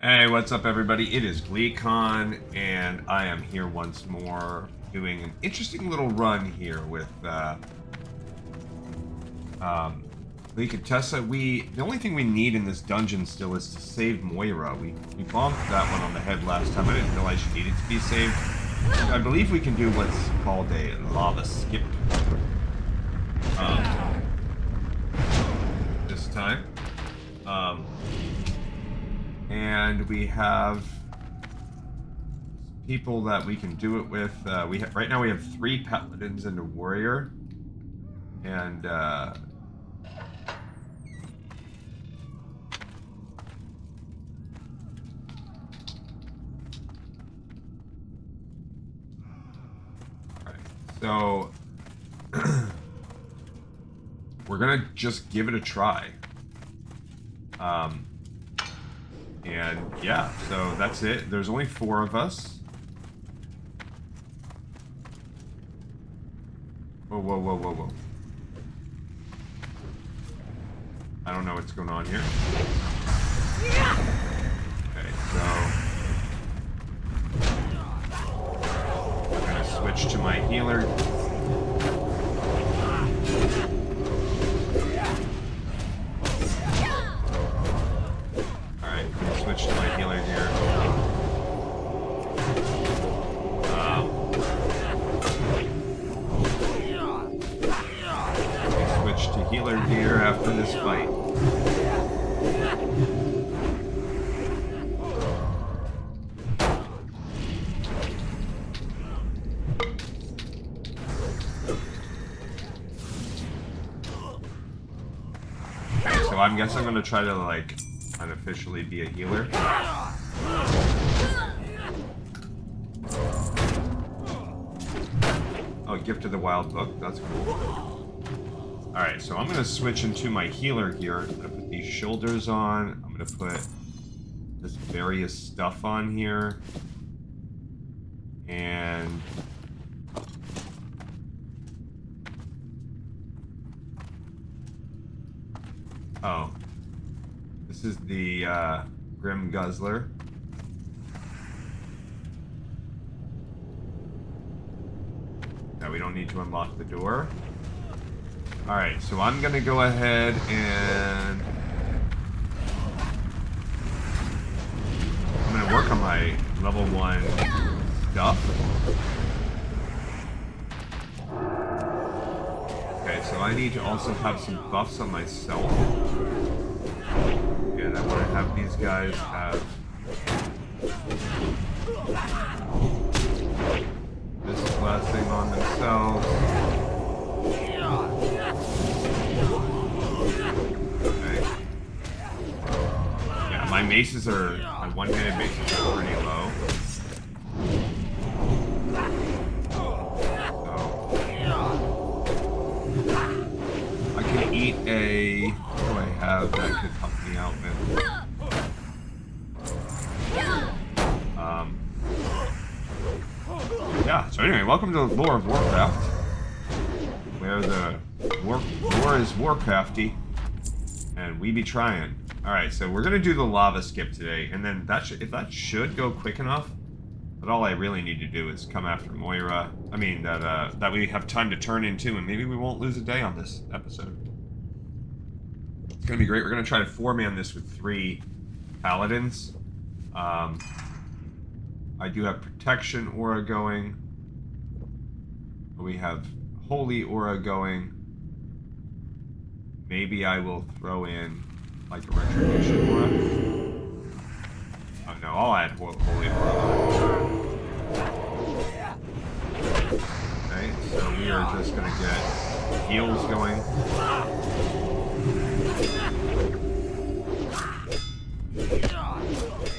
Hey, what's up, everybody? It is GleeCon, and I am here once more doing an interesting little run here with Lee Contessa. The only thing we need in this dungeon still is to save Moira. We bonked that one on the head last time. I didn't realize she needed to be saved. I believe we can do what's called a lava skip this time. And we have people that we can do it with. Right now we have 3 paladins and a warrior, and alright, so we're gonna just give it a try. And yeah, so that's it. There's only 4 of us. Whoa, whoa, whoa, whoa, whoa. I don't know what's going on here. Okay, so I'm gonna switch to my healer. Switch to my healer here. Switch to healer gear after this fight. Okay, so I guess I'm gonna try to like unofficially be a healer. Oh, gift of the wild book. That's cool. Alright, so I'm going to switch into my healer gear. I'm going to put these shoulders on. I'm going to put this various stuff on here. And oh. This is the Grim Guzzler. Now we don't need to unlock the door. Alright, so I'm gonna go ahead and I'm gonna work on my level 1 stuff. Okay, so I need to also have some buffs on myself. And I want to have these guys have this blessing on themselves. Okay. Yeah, my one-handed maces are pretty low. So I can eat a... What do I have that could help me out with? Yeah, so anyway, welcome to the lore of Warcraft, where the war is Warcrafty, and we be trying. Alright, so we're gonna do the lava skip today, and then if that should go quick enough, but all I really need to do is come after Moira. I mean, that we have time to turn into, and maybe we won't lose a day on this episode. It's gonna be great. We're gonna try to 4-man this with 3 paladins. I do have protection aura going. We have holy aura going. Maybe I will throw in like a retribution aura. Oh no, I'll add holy aura. Okay, so we are just gonna get heals going.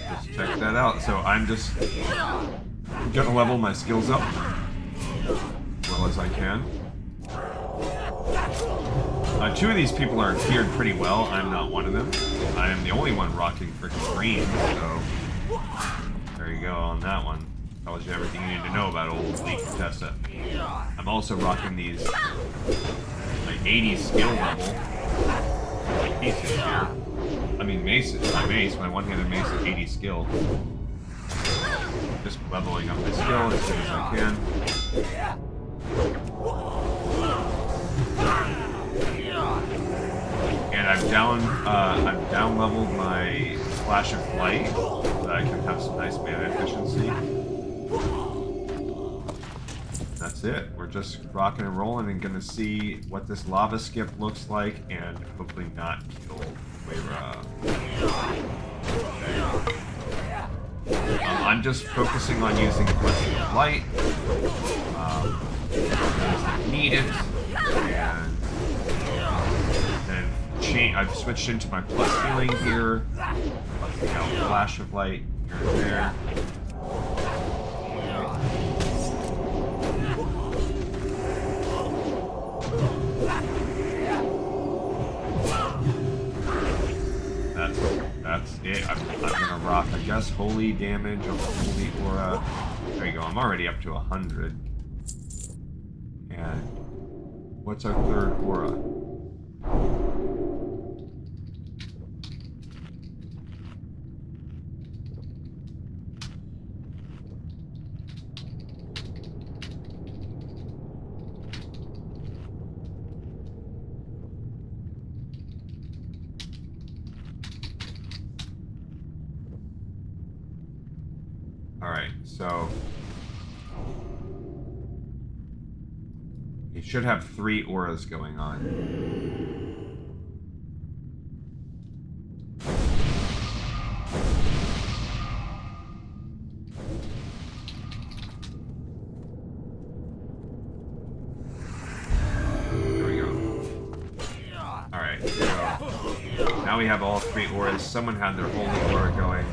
Just check that out. So I'm just gonna level my skills up as well as I can. 2 of these people are geared pretty well. I'm not one of them. I am the only one rocking freaking green, so there you go on that one. Tells you everything you need to know about old Lee Contessa. I'm also rocking these like 80 skill level pieces here. I mean, mace is my mace. My one-handed mace is 80 skill. Just leveling up my skill as soon as I can. And I've down leveled my Flash of Light so that I can have some nice mana efficiency. That's it. We're just rocking and rolling and gonna see what this lava skip looks like and hopefully not kill Wayra. I'm just focusing on using the Blessing of Light. Need it. And then I've switched into my plus healing here. Busting out Flash of Light here and there. That's it. I'm gonna rock, I guess, holy damage of holy aura. There you go. I'm already up to 100. And what's our third aura? Alright, so you should have 3 auras going on. There we go. Alright, so now we have all 3 auras. Someone had their holy aura going.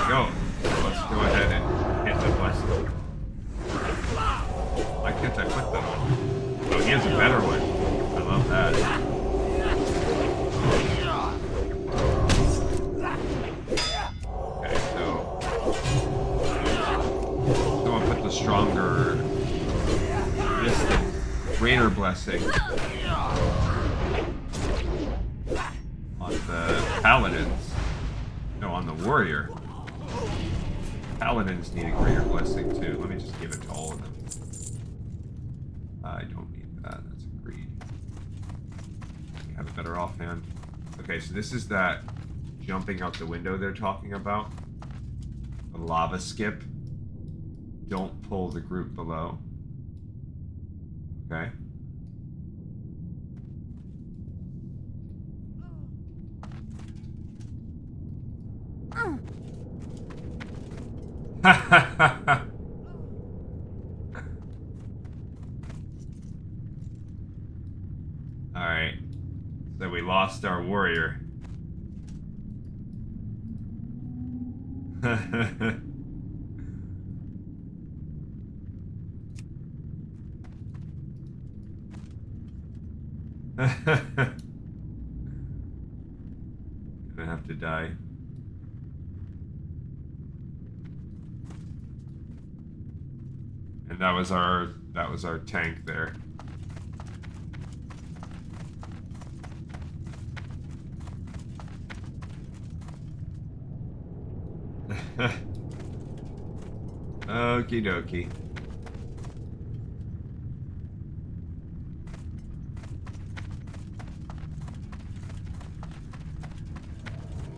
Go. So let's go ahead and hit the blessing. Why can't I put that on? Oh, he has a better one. I love that. Okay, so someone put the stronger, this greater blessing on the paladins. No, on the warrior. Paladins need a greater blessing too. Let me just give it to all of them. I don't need that. That's agreed. We have a better offhand. Okay, so this is that jumping out the window they're talking about. The lava skip. Don't pull the group below. Okay. Alright. So we lost our warrior. Gonna have to die. And that was our tank there. Okie dokie.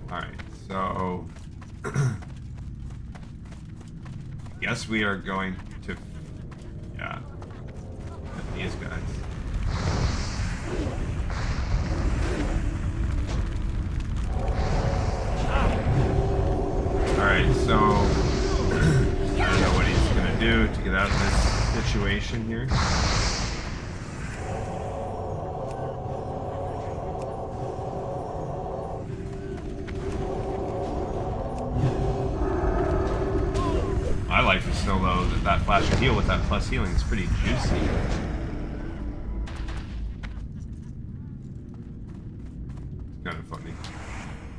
Alright, so guess we are going to these guys. Alright, so I don't know what he's gonna do to get out of this situation here. My life is so low that that flash of heal with that plus healing is pretty juicy. Kind of funny.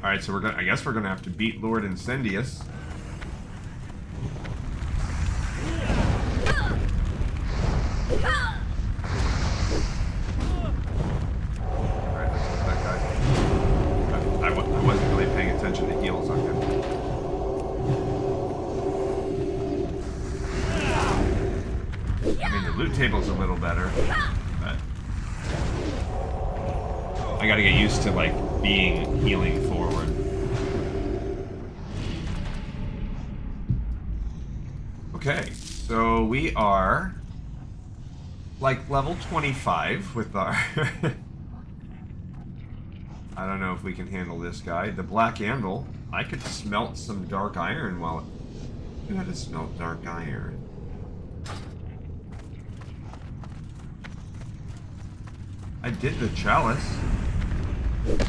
Alright, so I guess we're gonna have to beat Lord Incendius. attention to heals on him. I mean, the loot table's a little better, but I gotta get used to, like, being healing forward. Okay, so we are, like, level 25 with our... I don't know if we can handle this guy. The Black Anvil. I could smelt some dark iron while... You had to smelt dark iron. I did the chalice. Okay.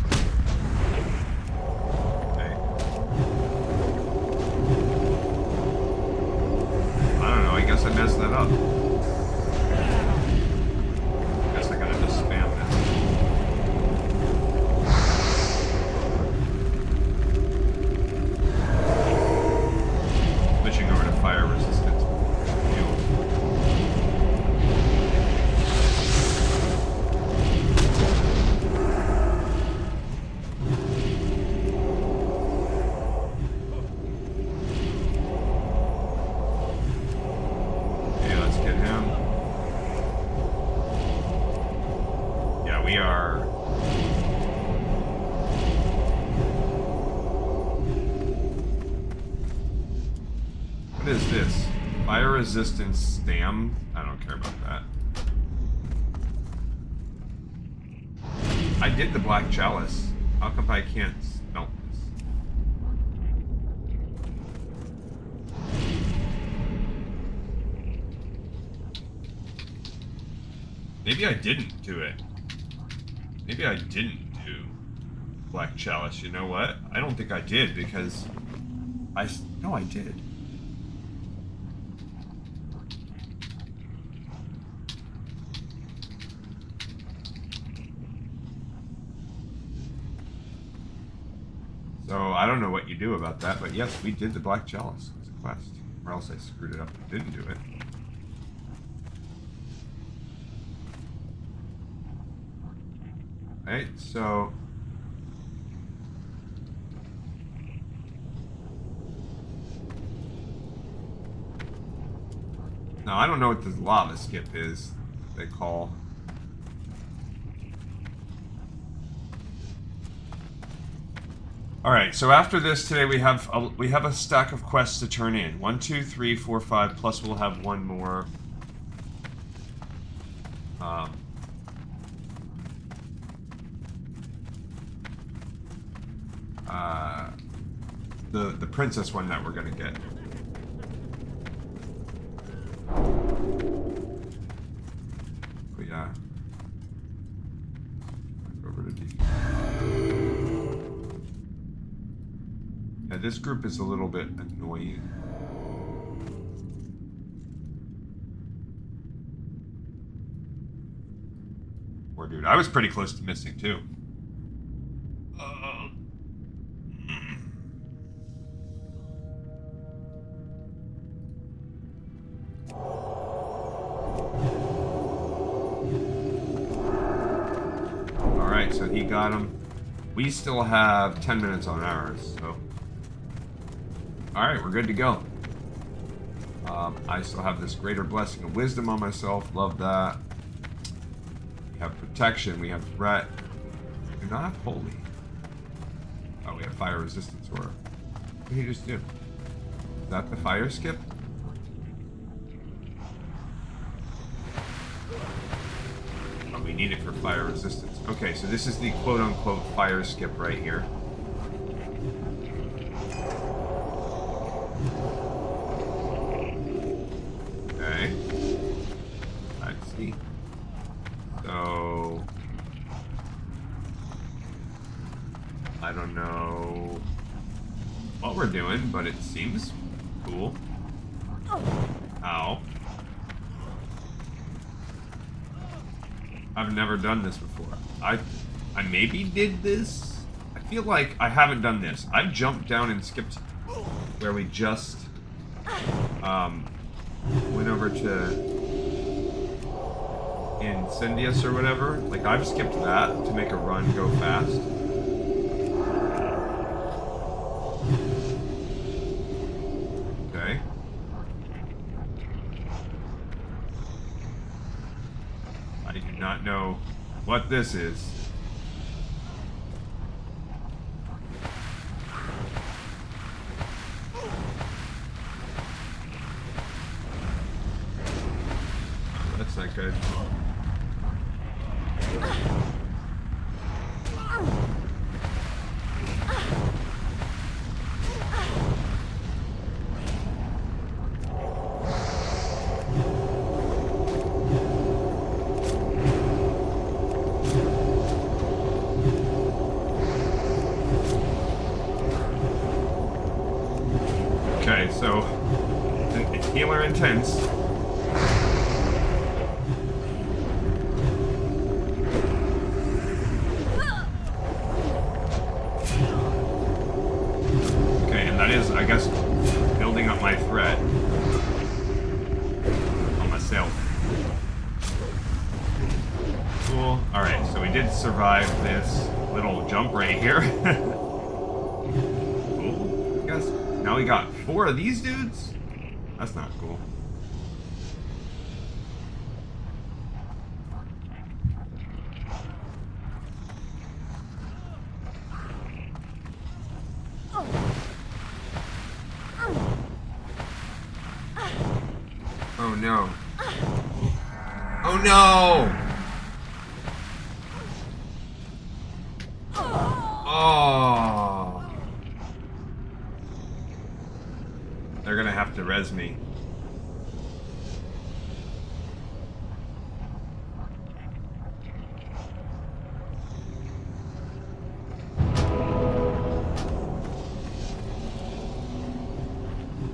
I don't know, I guess I messed that up. I guess I gotta just spam this. Switching over to fire resistance. Resistance stam. I don't care about that. I did the black chalice. How come I can't smelt this? Maybe I didn't do it. Maybe I didn't do black chalice. You know what? I don't think I did because no, I did. So, I don't know what you do about that, but yes, we did the Black Chalice as a quest. Or else I screwed it up and didn't do it. Alright, so... Now, I don't know what this lava skip is, they call... Alright, so after this today we have a stack of quests to turn in. 1, 2, 3, 4, 5, plus we'll have one more. The princess one that we're gonna get. But yeah. Over to D. Yeah, this group is a little bit annoying. Poor dude. I was pretty close to missing too. Alright, so he got him. We still have 10 minutes on ours, so... Alright, we're good to go. I still have this greater blessing of wisdom on myself. Love that. We have protection. We have threat. We do not have holy. Oh, we have fire resistance aura. What did he just do? Is that the fire skip? Oh, we need it for fire resistance. Okay, so this is the quote-unquote fire skip right here. Okay. Let's see. So... I don't know what we're doing, but it seems cool. Ow. I've never done this before. I maybe did this? I feel like I haven't done this. I've jumped down and skipped where we just went over to Incendius or whatever. Like, I've skipped that to make a run go fast. not know what this is. Oh, that's not good. Okay, so it's healer intense. Okay, and that is, I guess, building up my threat on myself. Cool. Alright, so we did survive this little jump right here. Cool. I guess now we got 4 of these dudes? That's not cool. Oh no. Oh no! Oh. They're gonna have to res me.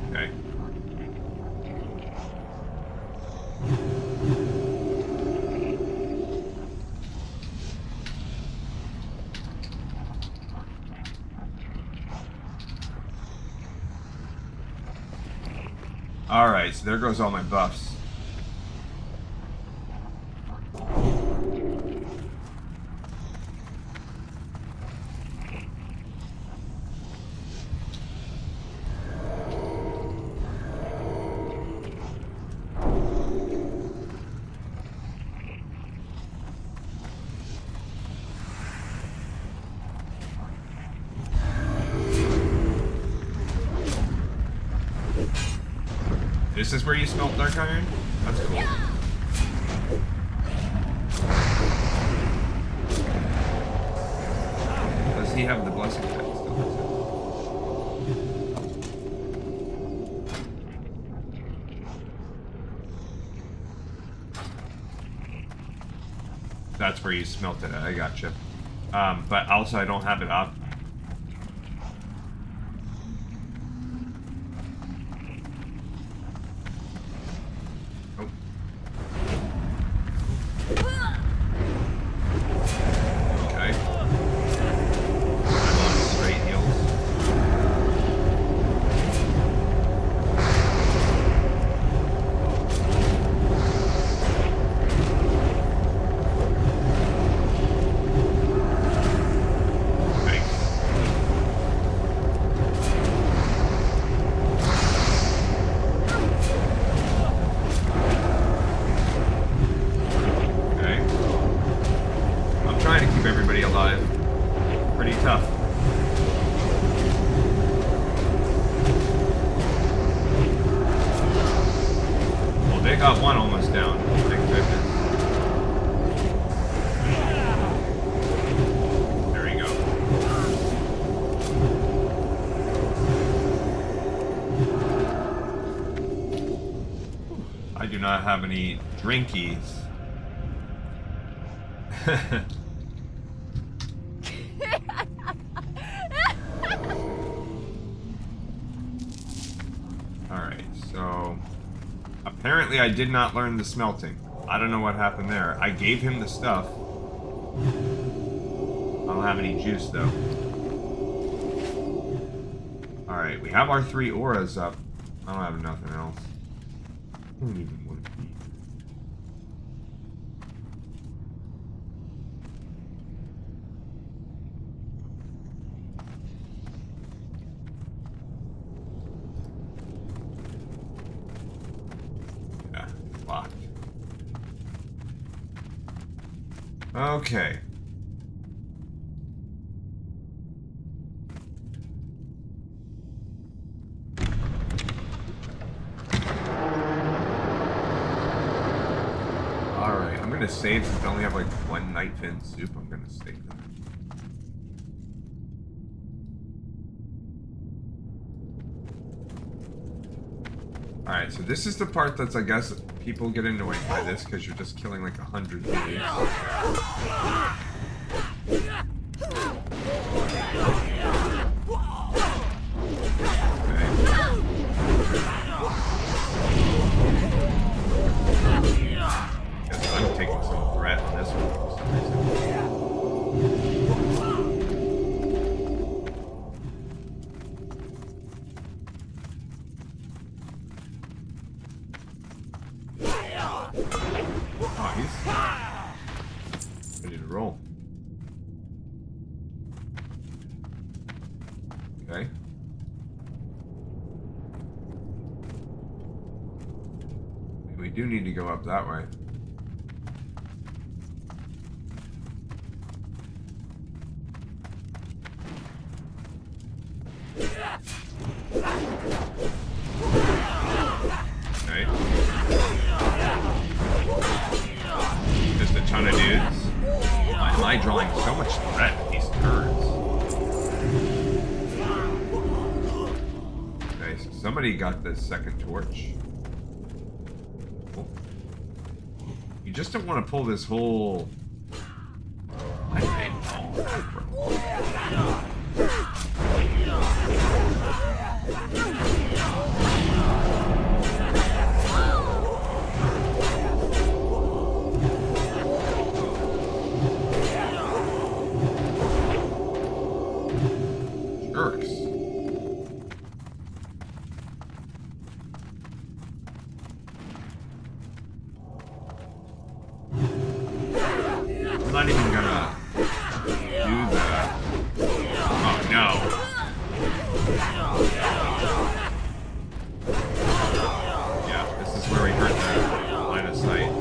Okay. Alright, so there goes all my buffs. This is where you smelt dark iron? That's cool. Does he have the blessing pad still? That's where you smelt it at, I gotcha. But also I don't have it up. Got one almost down. Thank goodness. There we go. I do not have any drinkies. Alright, so apparently I did not learn the smelting. I don't know what happened there. I gave him the stuff. I don't have any juice though. Alright, we have our 3 auras up. I don't have nothing else. I don't even want to eat. Yeah, locked. Okay. Alright, I'm gonna save since I only have like one night fin soup. I'm gonna save that. Alright, so this is the part that's, I guess, people get annoyed by this because you're just killing like 100 thieves. Guess I'm taking some threat in this one for some reason. Oh, he's ready to roll. Okay. We do need to go up that way. Okay. Just a ton of dudes. Why am I drawing so much threat with these turds? Okay, so somebody got the second torch. Cool. You just don't want to pull this whole... Jerks. I'm not even gonna do that. Oh no. Yeah, this is where we hurt the line of sight.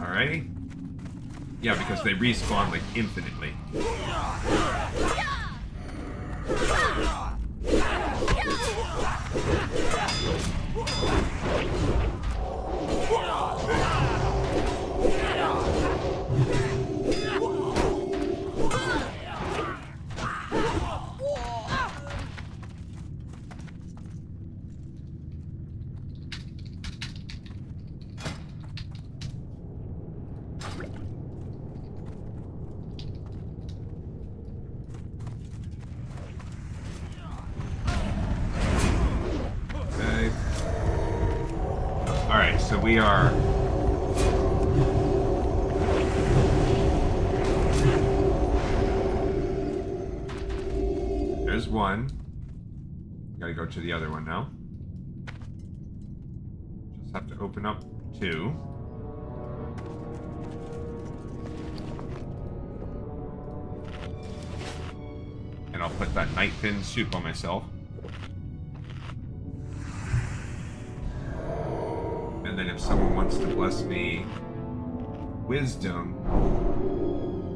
Alrighty. Yeah, because they respawn like infinitely. Alright, so we are... There's one. Gotta go to the other one now. Just have to open up two. And I'll put that night fin soup on myself. And then if someone wants to bless me wisdom,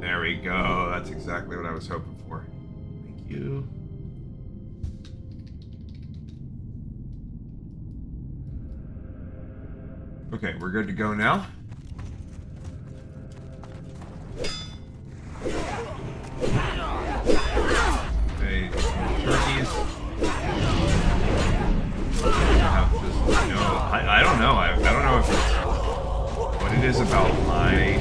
there we go. That's exactly what I was hoping for. Thank you. Okay, we're good to go now. Okay, turkeys. I don't know. I don't know if it's what it is about my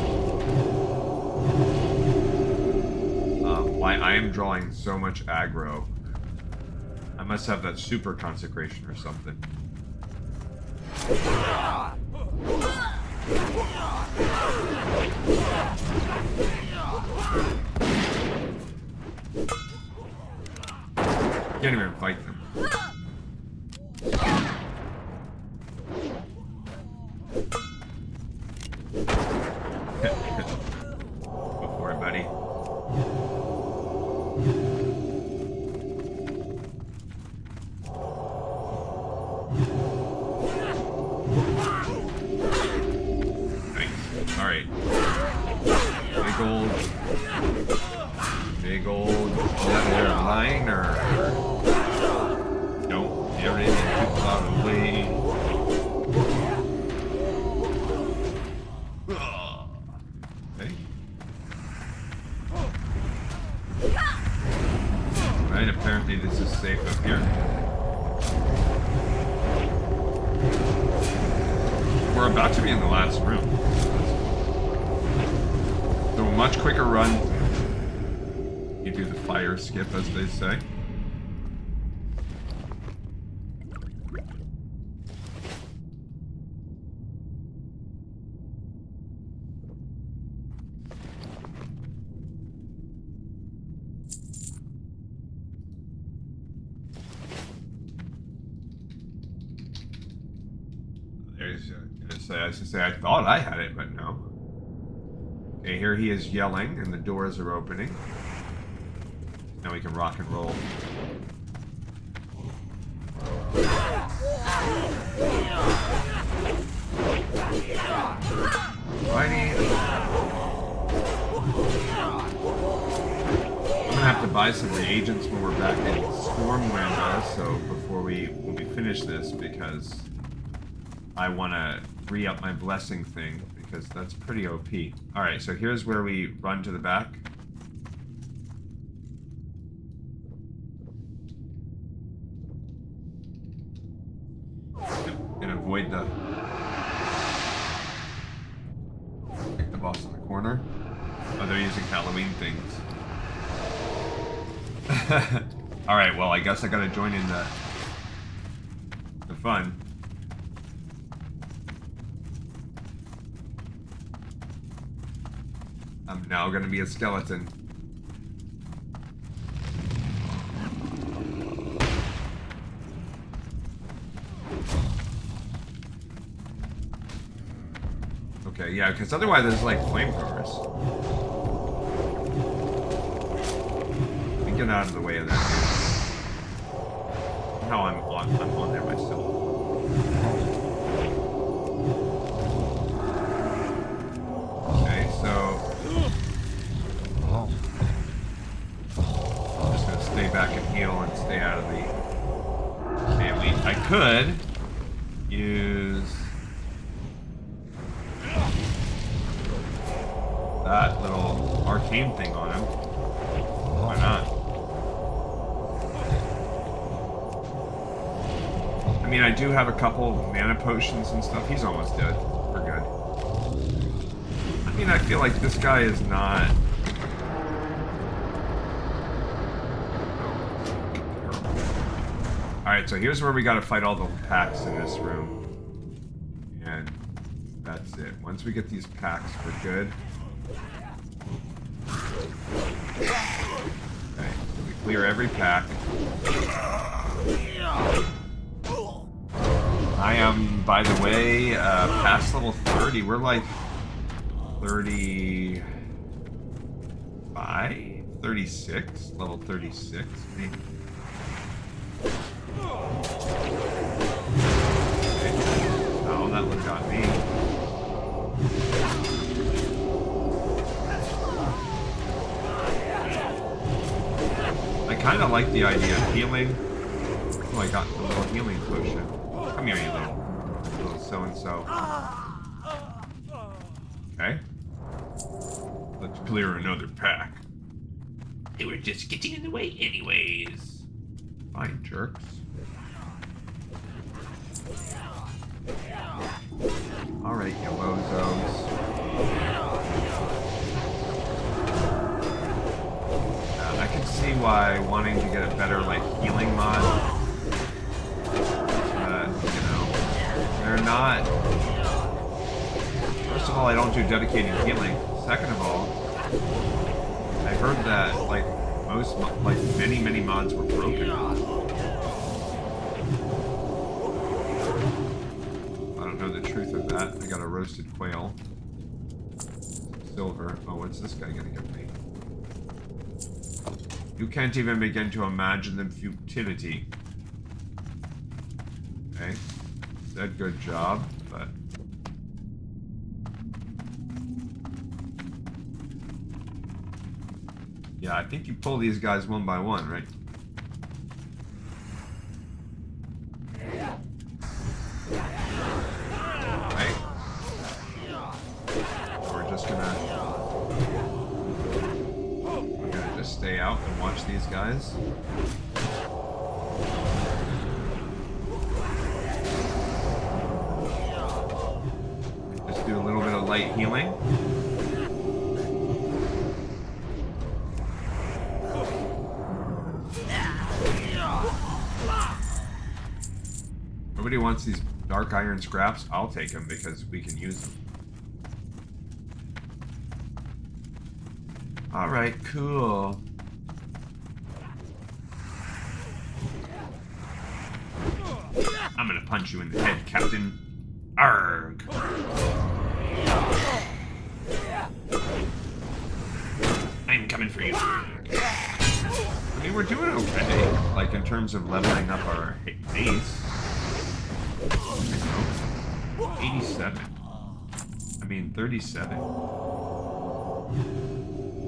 why I am drawing so much aggro. I must have that super consecration or something. Can't even fight them. Go for it, buddy. Nice. Alright. Big old. Is that there a line or? Don't. Everything too far away. Okay. Right, apparently this is safe up here. We're about to be in the last room. So a much quicker run. You do the fire skip, as they say. I was gonna say, I thought I had it, but no. Okay, here he is yelling, and the doors are opening. Now we can rock and roll. Righty. I'm gonna have to buy some reagents when we're back in Stormwind, so when we finish this, because I want to re-up my blessing thing, because that's pretty OP. Alright, so here's where we run to the back. And avoid the boss in the corner. Oh, they're using Halloween things. Alright, well, I guess I gotta join in the fun. I'm now gonna be a skeleton. Okay, yeah, because otherwise there's like flamethrowers. Let me get out of the way of that. No, I'm on there myself. Okay, so I'm just gonna stay back and heal and stay out of the family. I could use that little arcane thing on him. Why not? I mean, I do have a couple mana potions and stuff. He's almost dead. We're good. I mean, I feel like this guy is not... Alright, so here's where we gotta fight all the packs in this room. And that's it. Once we get these packs, we're good. Okay, so we clear every pack. I am, by the way, past level 30. We're like 35? 36? Level 36, maybe. Okay. Oh, that one got me. I kind of like the idea of healing. Oh, I got the little healing potion. Come here, you little so-and-so. Okay. Let's clear another pack. They were just getting in the way anyways. Fine, jerks. Alright, you bozos. I can see why wanting to get a better, like, healing mod not... First of all, I don't do dedicated healing. Second of all, I heard that, like, many mods were broken. I don't know the truth of that. I got a roasted quail. Silver. Oh, what's this guy gonna give me? You can't even begin to imagine the futility. Okay. Said good job, but... Yeah, I think you pull these guys one by one, right? Right? We're gonna just stay out and watch these guys. Just do a little bit of light healing. Nobody wants these dark iron scraps. I'll take them because we can use them. Alright, cool. I'm gonna punch you in the head, Captain. Arrgh. I'm coming for you. I mean, we're doing okay, like in terms of leveling up our base. 87. I mean, 37.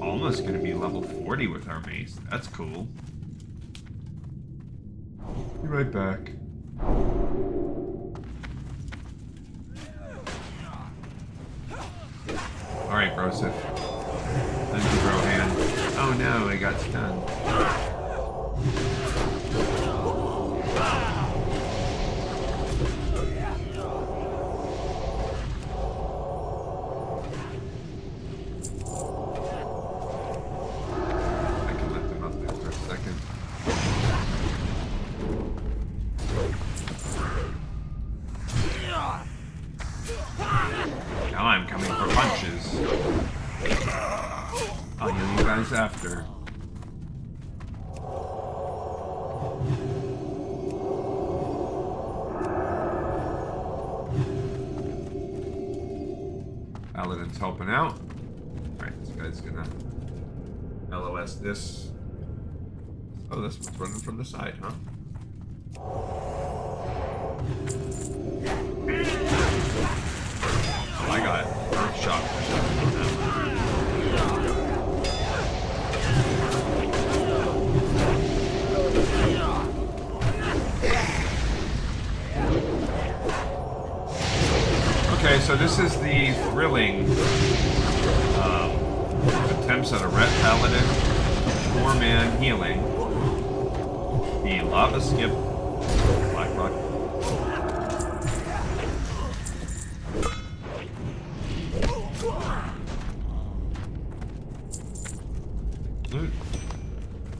Almost gonna be level 40 with our mace. That's cool. Be right back. Alright, Broseph. Thank you, Brohan. Oh no, I got stunned. After. Paladin's helping out. Alright, this guy's gonna LOS this. Oh, this one's running from the side, huh? Oh, I got Earth Shock on that one. Okay, so this is the thrilling attempts at a Ret Paladin 4-man healing. The Lava Skip Blackrock. Loot.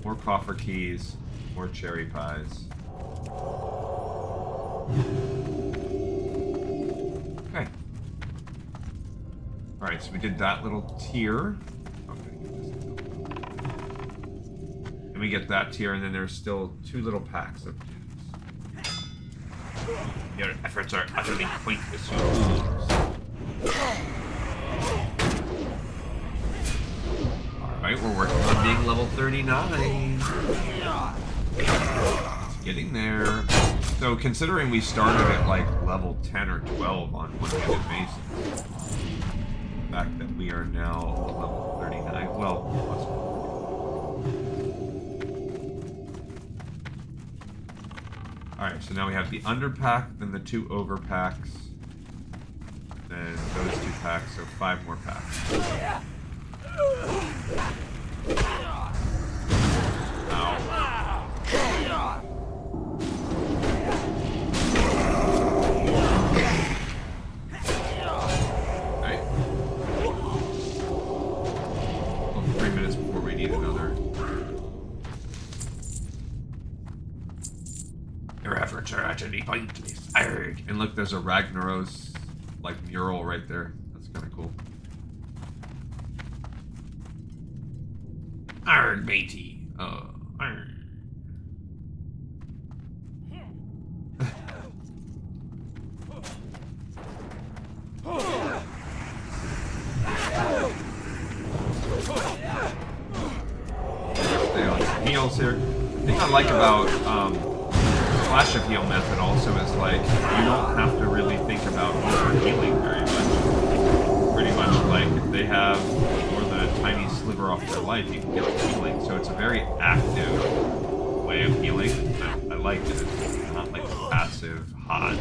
More coffer keys, more cherry pies. Okay. Alright, so we did that little tier. Okay. And we get that tier, and then there's still 2 little packs of dudes. Your efforts are utterly pointless, you fools. Alright, we're working on being level 39. It's getting there. So considering we started at like level 10 or 12 on one-handed masons, the fact that we are now level 39, well, plus 1. Alright, so now we have the underpack, then the 2 overpacks, then those 2 packs, so 5 more packs. Ow. Right. Well, 3 minutes before we need another. Your efforts are utterly pointless. Arrgh. And look, there's a Ragnaros like mural right there. That's kind of cool. Arrgh, matey. Arrgh. Stay on some heals here. The thing I like about Flash of Heal method also is like you don't have to really think about over healing very much. Pretty much like if they have more than a tiny sliver off their life, you can get them healing. So it's a very active way of healing. I like it. It's not like a passive hodge.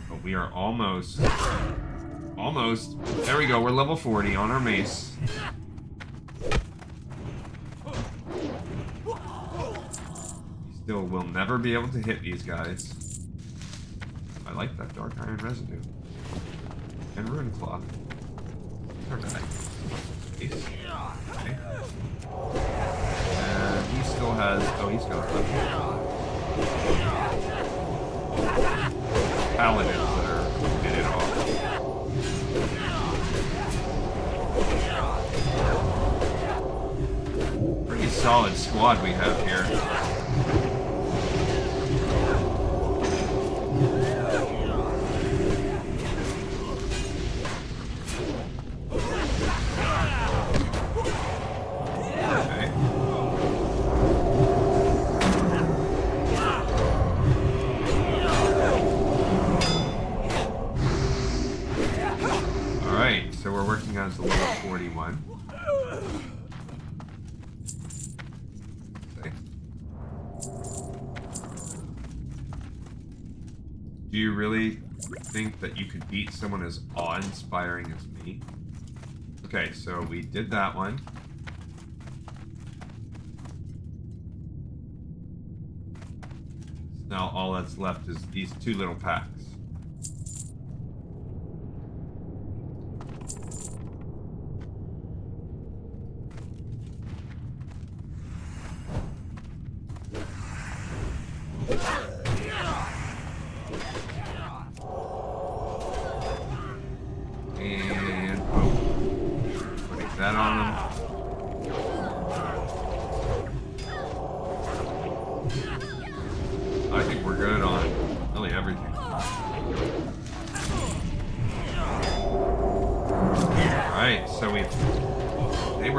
But we are almost. There we go. We're level 40 on our mace. Still will never be able to hit these guys. I like that Dark Iron Residue. And Rune Cloth. They're nice. Okay. And he still has... Oh, he's got paladins that are minute off. Pretty solid squad we have here. As the level 41. Okay. Do you really think that you could beat someone as awe-inspiring as me? Okay, so we did that one. Now all that's left is these two little packs.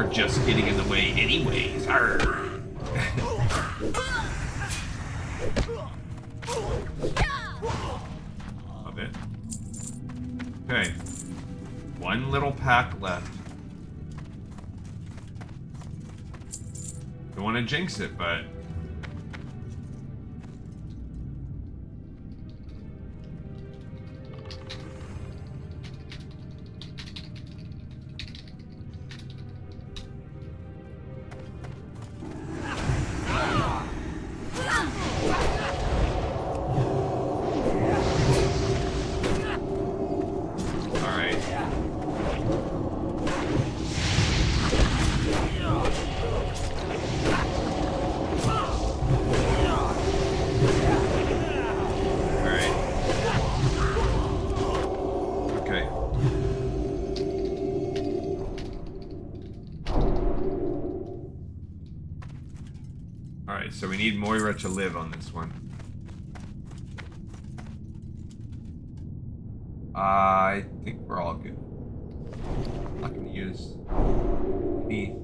Just getting in the way anyways. Arrgh. Love it. Okay. One little pack left. Don't want to jinx it, but... So we need Moira to live on this one. I think we're all good. I'm not going to use any...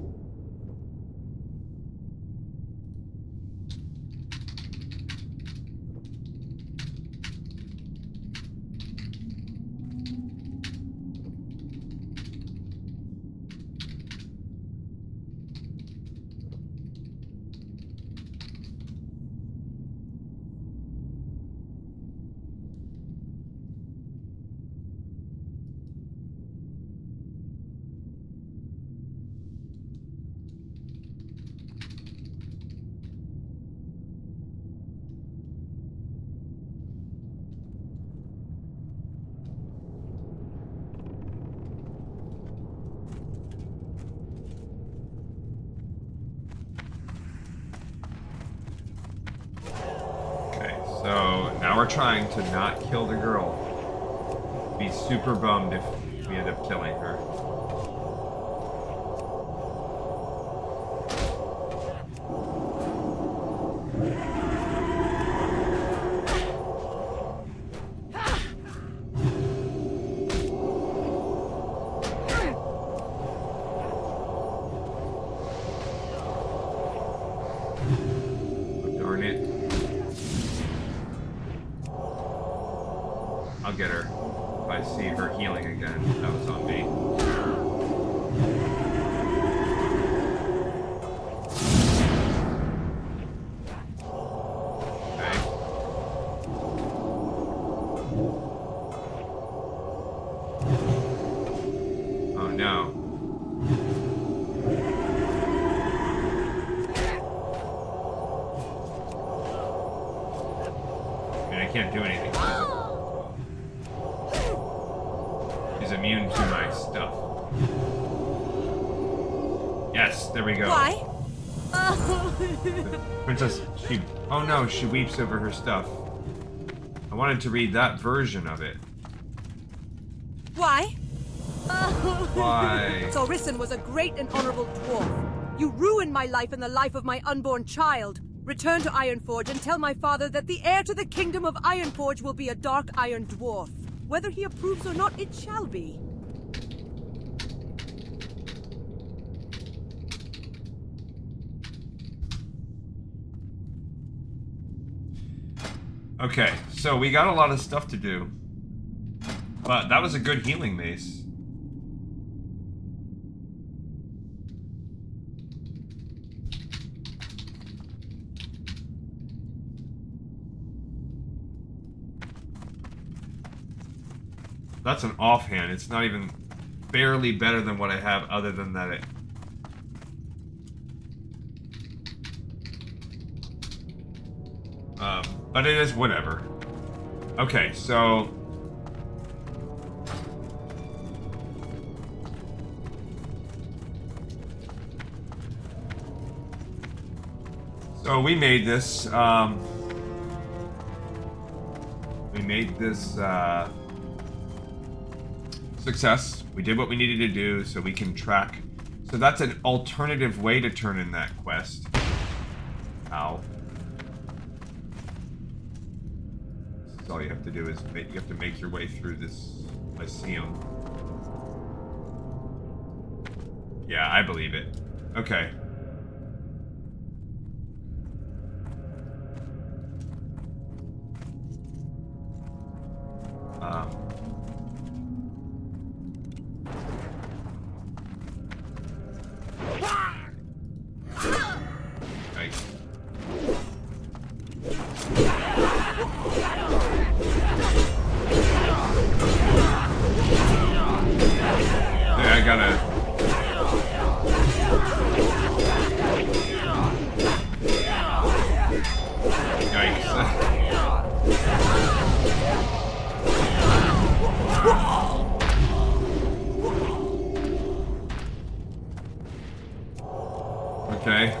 Now we're trying to not kill the girl. Be super bummed if we end up killing her. Can't do anything. She's immune to my stuff. Yes, there we go. Why? The princess, oh no, she weeps over her stuff. I wanted to read that version of it. Why? Why? Thorison was a great and honorable dwarf. You ruined my life and the life of my unborn child. Return to Ironforge and tell my father that the heir to the kingdom of Ironforge will be a dark iron dwarf. Whether he approves or not, it shall be. Okay, so we got a lot of stuff to do. But that was a good healing mace. That's an offhand. It's not even barely better than what I have, other than that but it is whatever. Okay, so we made this. Success. We did what we needed to do, so we can track. So that's an alternative way to turn in that quest. Ow. This is all you have to do is you have to make your way through this Lyceum. Yeah, I believe it. Okay. Okay.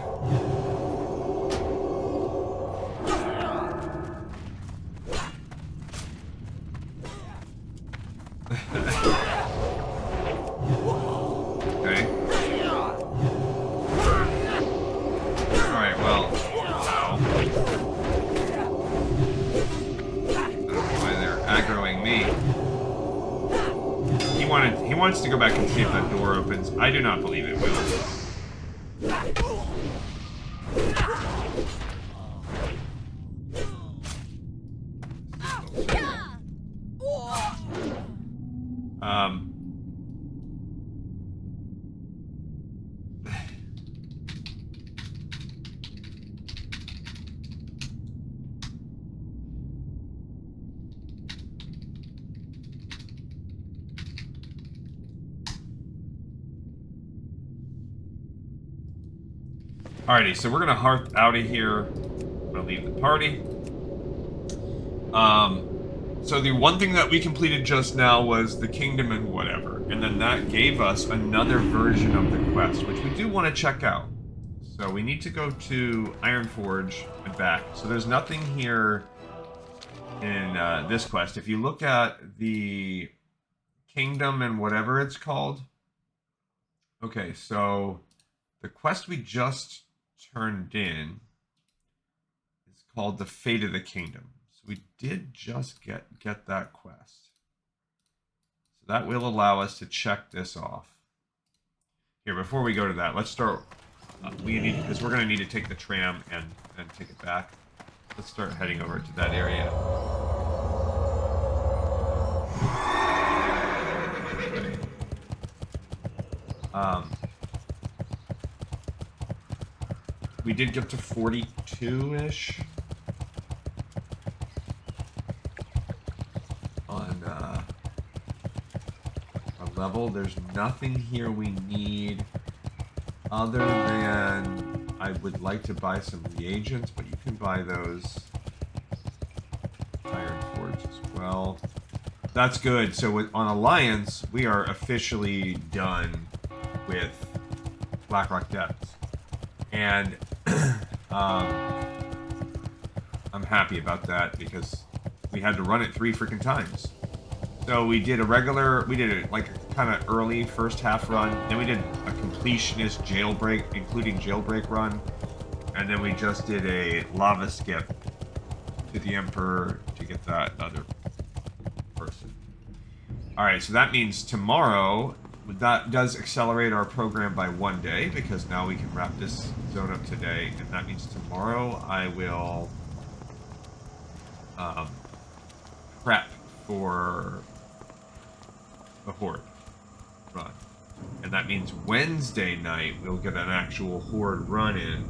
He wants to go back and see if that door opens. I do not believe it will. Alrighty, so we're gonna harp out of here. I'm gonna leave the party. So the one thing that we completed just now was the kingdom and whatever, and then that gave us another version of the quest, which we do want to check out. So we need to go to Ironforge and back. So there's nothing here in this quest. If you look at the kingdom and whatever it's called. Okay, so the quest we just turned in is called the Fate of the Kingdom. So we did just get that quest. So that will allow us to check this off. Here, before we go to that, let's start. We need, because we're going to need to take the tram and take it back. Let's start heading over to that area. We did get to 42-ish on a level. There's nothing here we need other than I would like to buy some reagents, but you can buy those Iron Forge as well. That's good. So on Alliance, we are officially done with Blackrock Depths. And I'm happy about that because we had to run it 3 freaking times. So we did like a kind of early first half run. Then we did a completionist jailbreak, including jailbreak run. And then we just did a lava skip to the Emperor to get that other person. Alright, so that means tomorrow, that does accelerate our program by 1 day, because now we can wrap this zone up today, and that means tomorrow I will prep for the Horde run. And that means Wednesday night we'll get an actual Horde run in.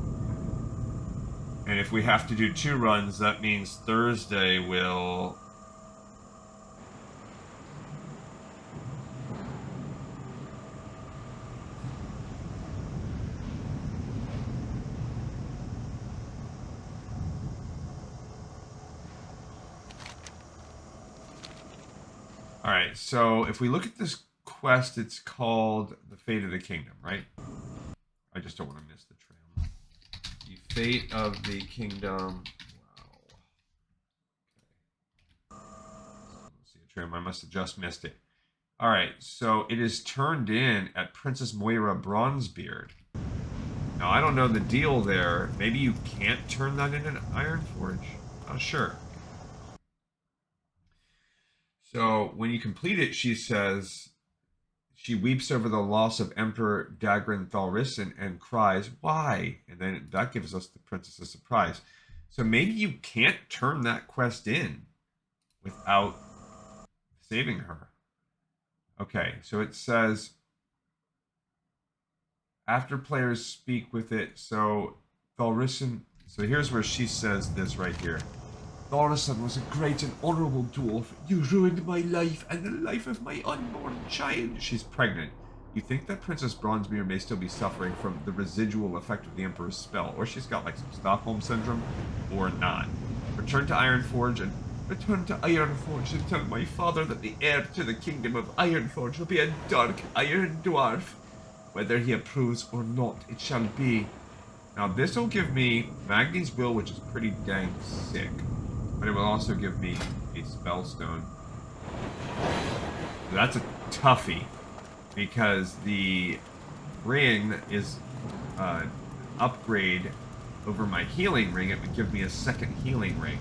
And if we have to do 2 runs, that means Thursday will... Alright, so if we look at this quest, it's called The Fate of the Kingdom, right? I just don't want to miss the tram. The Fate of the Kingdom. Wow. Let's see a tram. I must have just missed it. Alright, so it is turned in at Princess Moira Bronzebeard. Now, I don't know the deal there. Maybe you can't turn that in an Ironforge. Not sure. So when you complete it, she says she weeps over the loss of Emperor Dagran Thalrissen and cries, "Why?" And then that gives us the princess's surprise. So maybe you can't turn that quest in without saving her. Okay, so it says after players speak with it, so Thalrissen. So here's where she says this right here. Thalrissen was a great and honorable dwarf. You ruined my life and the life of my unborn child. She's pregnant. You think that Princess Bronzebeard may still be suffering from the residual effect of the Emperor's spell, or she's got like some Stockholm syndrome, or not. Return to Ironforge and tell my father that the heir to the kingdom of Ironforge will be a dark iron dwarf. Whether he approves or not, it shall be. Now this will give me Magni's Will, which is pretty dang sick. But it will also give me a Spellstone. That's a toughie, because the ring is an upgrade over my healing ring. It would give me a second healing ring.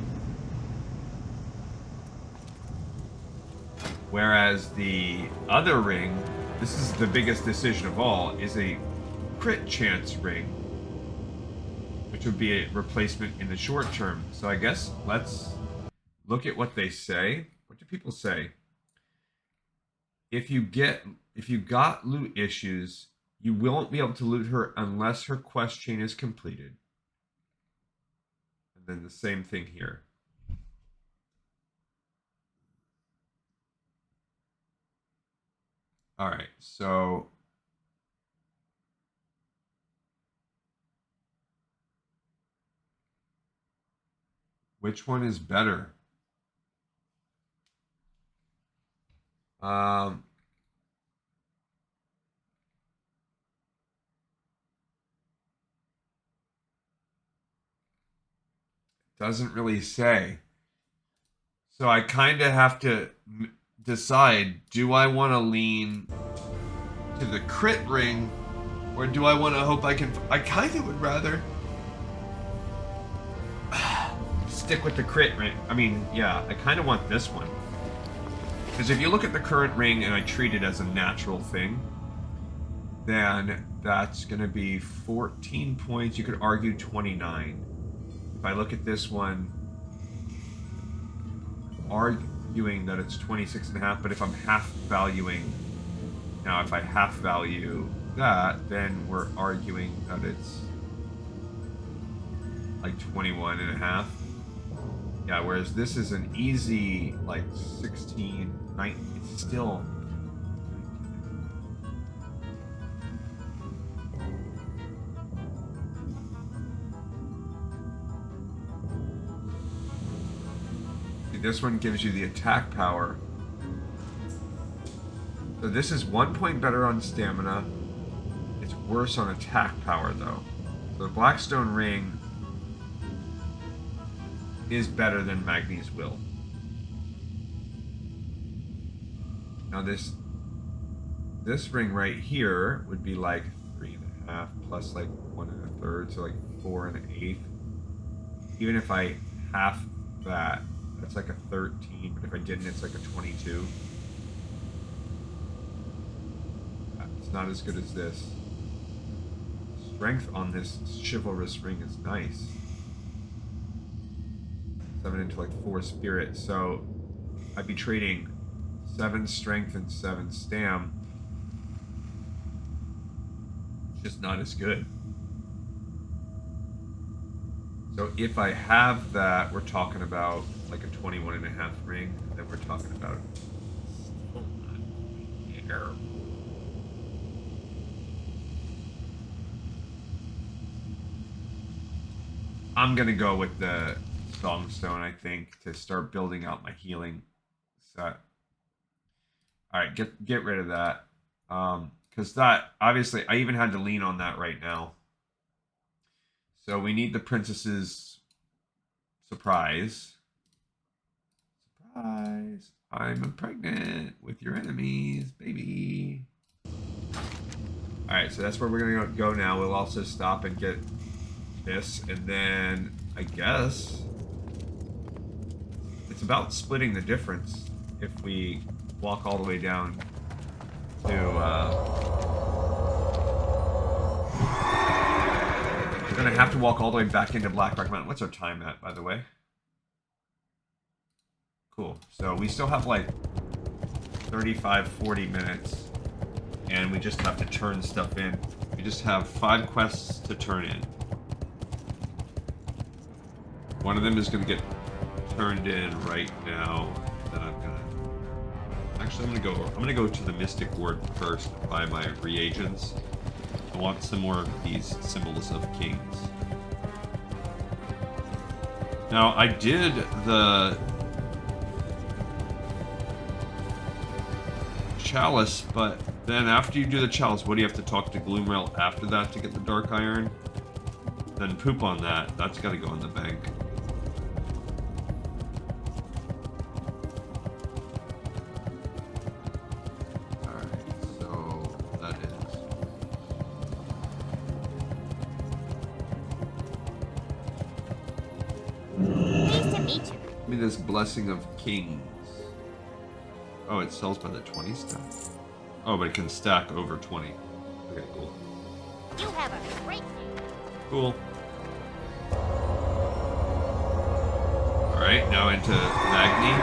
Whereas the other ring, this is the biggest decision of all, is a crit chance ring, which would be a replacement in the short term. So I guess let's look at what they say. What do people say? If you got loot issues, you won't be able to loot her unless her quest chain is completed. And then the same thing here. All right, so which one is better? Doesn't really say. So I kind of have to decide, do I want to lean to the crit ring, or do I want to hope I can... I kind of would rather stick with the crit ring. I mean, yeah, I kind of want this one. Because if you look at the current ring and I treat it as a natural thing, then that's going to be 14 points. You could argue 29. If I look at this one, arguing that it's 26.5, but if I'm half valuing... Now, if I half value that, then we're arguing that it's like 21.5. Yeah, whereas this is an easy, like, 16, 19, it's still... See, this one gives you the attack power. So this is 1 point better on stamina. It's worse on attack power, though. So the Blackstone Ring is better than Magni's Will. Now this ring right here would be like 3.5 plus like 1 1/3, so like 4 1/8. Even if I half that, that's like a 13. But if I didn't, it's like a 22. It's not as good as this. Strength on this chivalrous ring is nice. 7 into like 4 spirit, so I'd be trading 7 strength and 7 stam. Just not as good. So if I have that, we're talking about like a 21.5 ring, and then we're talking about still not terrible. I'm gonna go with the Songstone, I think, to start building out my healing set. Alright, get rid of that. Because that, obviously, I even had to lean on that right now. So we need the princess's surprise. Surprise! I'm pregnant with your enemies, baby. Alright, so that's where we're gonna go now. We'll also stop and get this, and then I guess it's about splitting the difference if we walk all the way down to we're gonna have to walk all the way back into Blackrock Mountain. What's our time at, by the way? Cool. So we still have like 35-40 minutes, and we just have to turn stuff in. We just have 5 quests to turn in. One of them is going to get turned in right now. Then I'm gonna go to the Mystic Ward first and buy my reagents. I want some more of these symbols of kings. Now I did the chalice, but then after you do the chalice, what do you have to talk to Gloomrail after that to get the Dark Iron? Then poop on that. That's got to go in the bank. This Blessing of Kings. Oh, it sells by the 20 stack. Oh, but it can stack over 20. Okay, cool. You have a great day. Cool. Alright, now into Magni.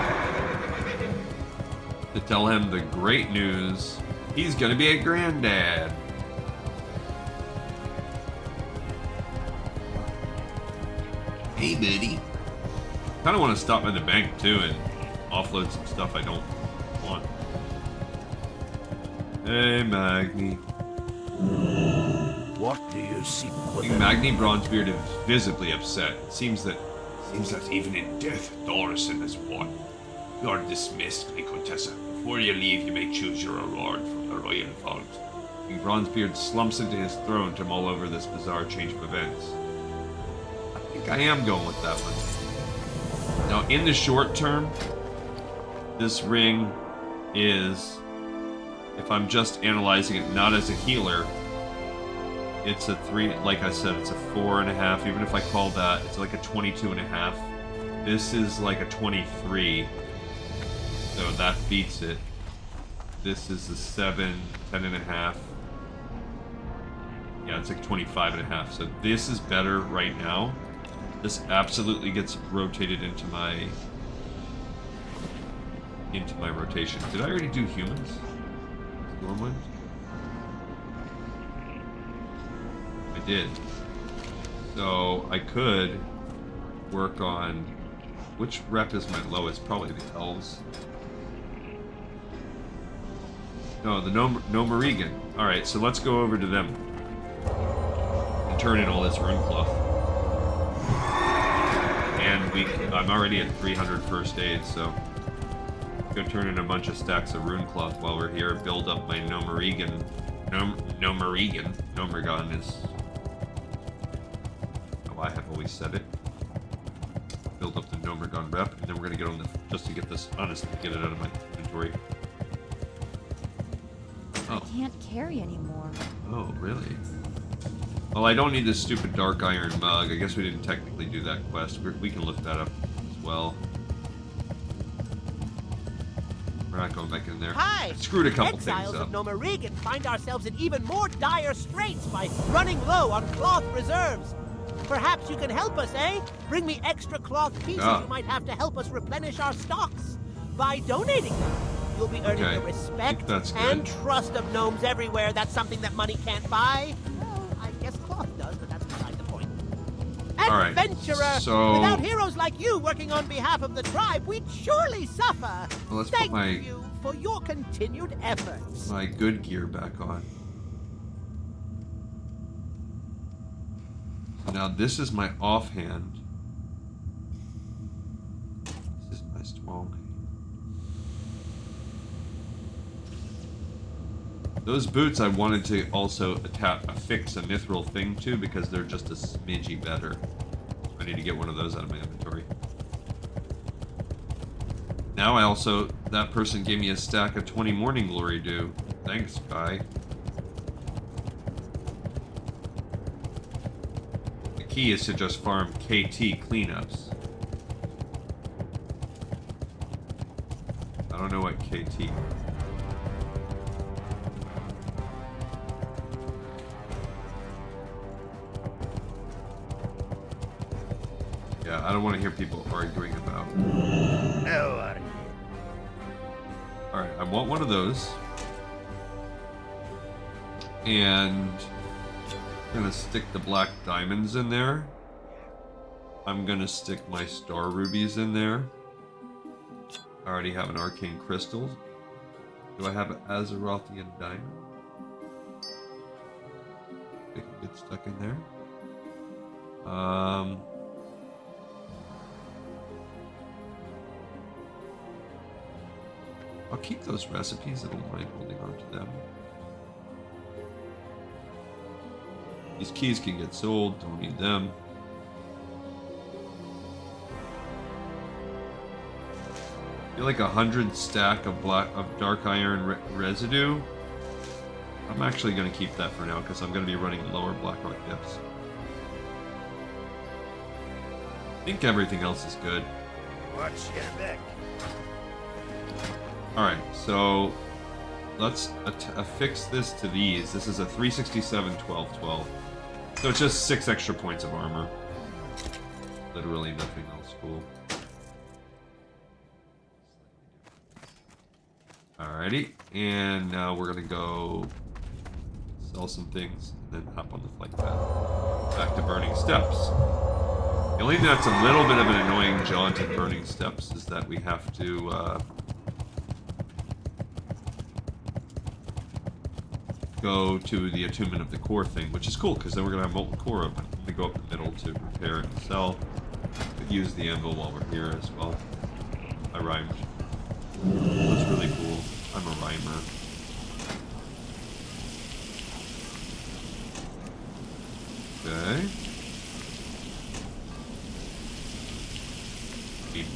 To tell him the great news. He's gonna be a granddad. Hey, buddy. Kind of want to stop by the bank too and offload some stuff I don't want. Hey, Magni. What do you seek with Magni Bronzebeard is visibly upset. It seems that even in death, Dorison has won. You are dismissed, my Contessa. Before you leave, you may choose your reward from the royal vault. King Bronzebeard slumps into his throne to mull over this bizarre change of events. I think I am going with that one. Now, in the short term, this ring is, if I'm just analyzing it not as a healer, it's a 3, like I said, it's a 4.5. Even if I call that, it's like a 22.5. This is like a 23. So that beats it. This is a 7, 10.5. Yeah, it's like 25.5. So this is better right now. This absolutely gets rotated into my rotation. Did I already do humans? Stormwind? I did. So I could work on which rep is my lowest? Probably the elves. No, the Morogh. Alright, so let's go over to them. And turn in all this rune cloth. And I'm already at 300 first aid, so go turn in a bunch of stacks of rune cloth while we're here. Build up my Morogh. Morogh is how I have always said it. Build up the Morogh rep, and then we're gonna get on the just to get this honestly get it out of my inventory. I can't carry anymore. Oh, really? Well, I don't need this stupid dark iron mug. I guess we didn't technically do that quest. We can look that up as well. We're not going back in there. Hi! I screwed a couple Exiles things up. of Morogh find ourselves in even more dire straits by running low on cloth reserves. Perhaps you can help us, eh? Bring me extra cloth pieces you might have to help us replenish our stocks. By donating them, you'll be earning the respect and trust of gnomes everywhere. That's something that money can't buy. Well, I guess cloth does, but that's beside the point. Adventurer! So without heroes like you working on behalf of the tribe, we'd surely suffer. Well, let's Thank put you for your continued efforts. my good gear back on. Now this is my offhand. This is my strong. Those boots I wanted to also affix a mithril thing to because they're just a smidgy better. I need to get one of those out of my inventory. Now that person gave me a stack of 20 Morning Glory Dew. Thanks, guy. The key is to just farm KT cleanups. I don't know what KT. Yeah, I don't want to hear people arguing about. Alright, I want one of those. And I'm gonna stick the black diamonds in there. I'm gonna stick my star rubies in there. I already have an arcane crystal. Do I have an Azerothian diamond? They can get stuck in there. I'll keep those recipes. I don't mind holding on to them. These keys can get sold. Don't need them. I feel like 100 stack of dark iron residue. I'm actually going to keep that for now because I'm going to be running lower Blackrock depths. I think everything else is good. Watch your back. Alright, so let's affix this to these. This is a 367, 12, 12. So it's just 6 extra points of armor. Literally nothing else cool. Alrighty, and now we're gonna go sell some things and then hop on the flight path. Back to Burning Steps. The only thing that's a little bit of an annoying jaunt at Burning Steps is that we have to go to the Attunement of the Core thing, which is cool because then we're gonna have molten core open. We go up the middle to repair and sell. Could use the anvil while we're here as well. I rhymed. That's really cool. I'm a rhymer. Okay.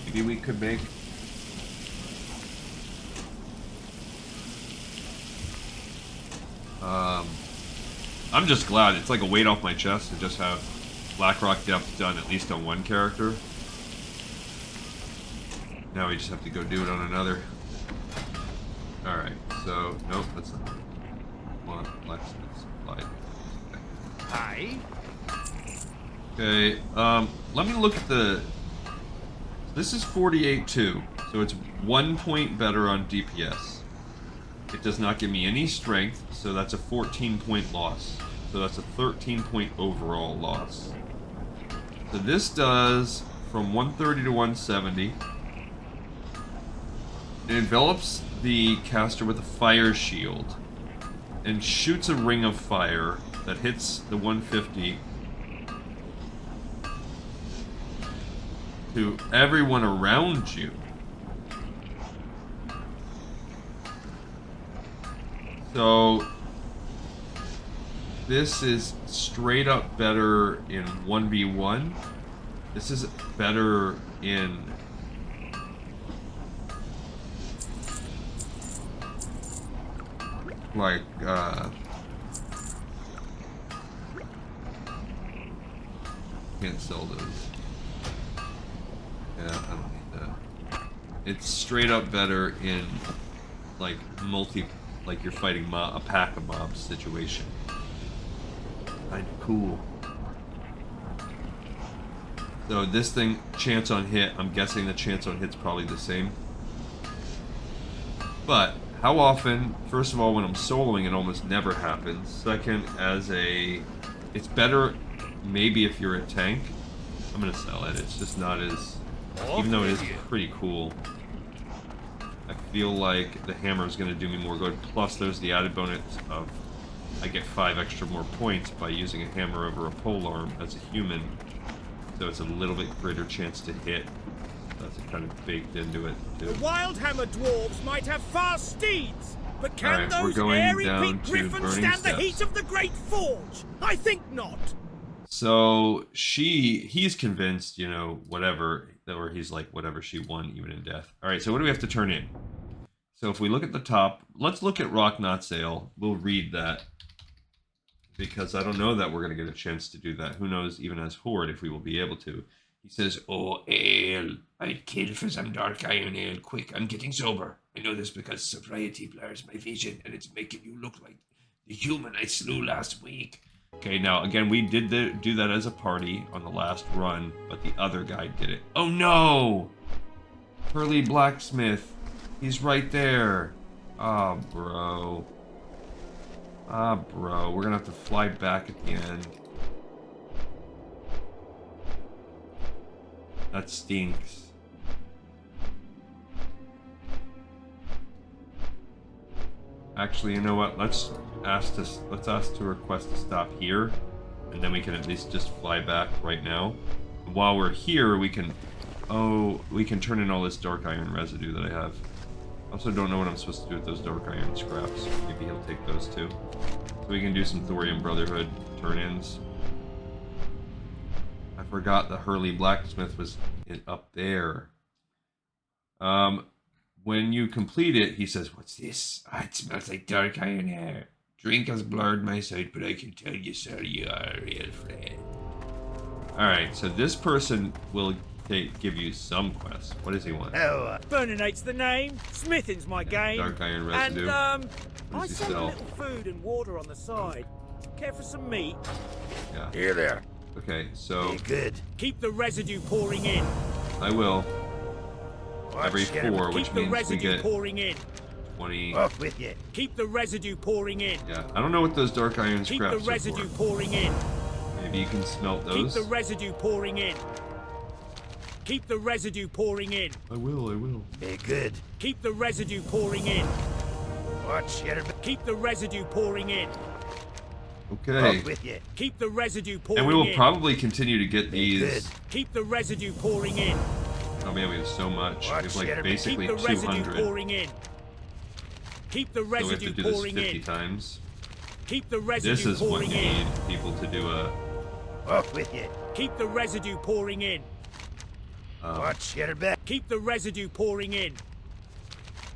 Maybe we could make I'm just glad. It's like a weight off my chest to just have Blackrock depth done at least on one character. Now we just have to go do it on another. Alright, so, nope, that's not. One, blacksmith supplied. Hi. Okay, let me look at the... This is 48-2, so it's 1 point better on DPS. It does not give me any strength, so that's a 14-point loss. So that's a 13-point overall loss. So this does from 130 to 170. It envelops the caster with a fire shield and shoots a ring of fire that hits the 150 to everyone around you. So this is straight up better in 1v1. This is better in like can't sell those. Yeah, I don't need that. It's straight up better in like like you're fighting a pack of mobs situation. Kinda cool. So this thing, chance on hit, I'm guessing the chance on hit's probably the same. But how often, first of all, when I'm soloing, it almost never happens. Second, it's better maybe if you're a tank. I'm gonna sell it. It's just not as, even though it is pretty cool. I feel like the hammer is gonna do me more good. Plus, there's the added bonus of I get 5 extra more points by using a hammer over a polearm as a human. So it's a little bit greater chance to hit. That's kind of baked into it, too. The wild hammer dwarves might have fast steeds, but can Alright, we're those going airy down peaked to griffins Burning stand the Steps. heat of the Great Forge? I think not. So he's convinced, you know, whatever, or he's like, whatever, she won even in death. Alright, so what do we have to turn in? So if we look at the top, let's look at Rock Not Sale. We'll read that. Because I don't know that we're going to get a chance to do that. Who knows, even as Horde, if we will be able to. He says, "Oh, ale. I'd kill for some dark iron ale. Quick, I'm getting sober. I know this because sobriety blurs my vision, and it's making you look like the human I slew last week." Okay, now, again, we did do that as a party on the last run, but the other guy did it. Oh, no! Hurley Blacksmith. He's right there. Oh, bro. Ah, bro, we're gonna have to fly back at the end. That stinks. Actually, you know what? Let's ask to request to stop here, and then we can at least just fly back right now. And while we're here, we can turn in all this dark iron residue that I have. Also don't know what I'm supposed to do with those dark iron scraps. Maybe he'll take those too. So we can do some Thorium Brotherhood turn-ins. I forgot the Hurley Blacksmith was up there. When you complete it, he says, "What's this? Ah, it smells like dark iron air. Drink has blurred my sight, but I can tell you, sir, you are a real friend." Alright, so this person will give you some quests. What does he want? Burninate's the name. Smithing's my game. Dark iron residue. And, What I does he sell a sell? little food and water on the side. Care for some meat? Yeah. Here there. Okay, so Good. Keep the residue pouring in. I will. Every 4, which Keep the means we residue get pouring in. 20. Off with you. Keep the residue pouring in. Yeah, I don't know what those dark iron Keep scraps the residue are for. pouring in. Maybe you can smelt Keep those. the residue pouring in. Keep the residue pouring in. I will. Be good. Keep the residue pouring in. Watch your... Keep the residue pouring in. Okay. With you. Keep the residue pouring in. And we will probably continue to get these. Good. Keep the residue pouring in. Oh man, we have so much. We have like basically Keep the residue 200. pouring in. Keep the So we have to residue do this pouring 50 in. times. Keep the residue This is what pouring you in. need people to do a. Off with you. Keep the residue pouring in. Watch your back. Keep the residue pouring in.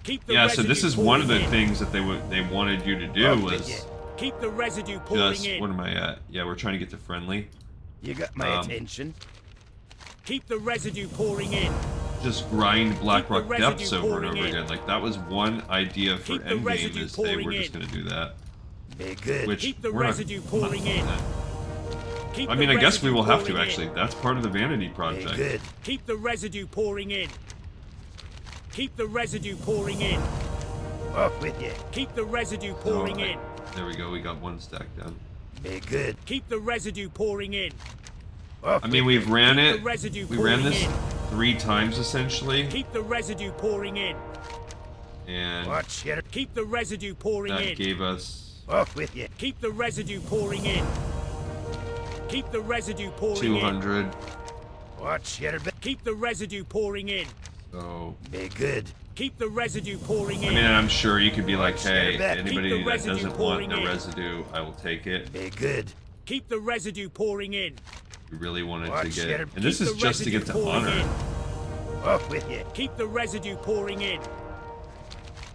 Keep the Yeah, residue so this is one of the pouring in. things that they wanted you to do was Keep the residue pouring just... in. What am I at? Yeah, we're trying to get to friendly. You got my attention. Keep the residue pouring in. Just grind Blackrock residue depths over and pouring over in. again. Like, that was one idea for Keep the endgame, residue is they were pouring just in. going to do that. Very good. Which Keep the we're not- residue I'm not pouring doing in. that. Keep I the mean, I guess we residue will have to, pouring in. actually. That's part of the vanity project. Very good. Keep the residue pouring in. Keep the residue pouring in. Off with you. Keep the residue pouring in. There we go. We got one stack down. Very good. Keep the residue pouring in. I mean, we've ran Keep it. the residue We ran pouring this in. 3 times, essentially. Keep the residue pouring in. And Watch here. Keep the residue pouring that in. gave us Off with you. Keep the residue pouring in. Keep the residue pouring in. 200. Watch here. Keep the residue pouring in. So, Very good. Keep the residue pouring in. I mean, I'm sure you could be like, hey, Keep anybody the that residue doesn't want pouring the in. residue, I will take it. Very good. Keep the residue pouring in. We really wanted Watch to get... here. And this Keep is the just to get to residue pouring honor. in. Off with you. Keep the residue pouring in.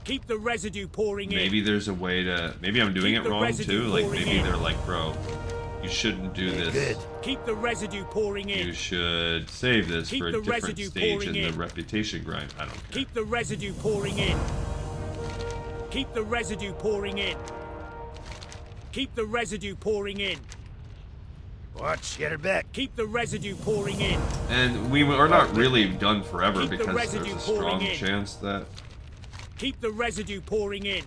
Keep the residue pouring in. Maybe there's a way to... Maybe I'm doing Keep it the wrong, residue too. Like, pouring maybe in. they're like, bro, you shouldn't do Very this. good. Keep the residue pouring in. You should save this Keep for a the different residue stage pouring in the in. reputation grind. I don't care. Keep the residue pouring in. Keep the residue pouring in. Keep the residue pouring in. Watch your back. Keep the residue pouring in. And we are not really done forever Keep the because there's residue a pouring strong in. chance that... Keep the residue pouring in.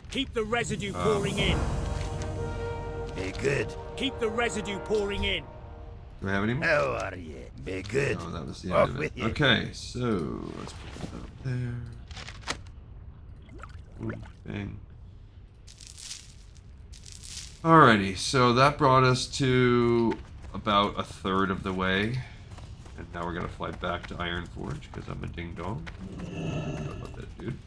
Keep the residue pouring in. Very good. Keep the residue pouring in. Do I have any more? How are you? Very good. No, that was the Off end of with it. you. Okay, so let's put that up there. Ooh, bang. Alrighty, so that brought us to about a third of the way. And now we're gonna fly back to Ironforge because I'm a ding dong. How about that, dude?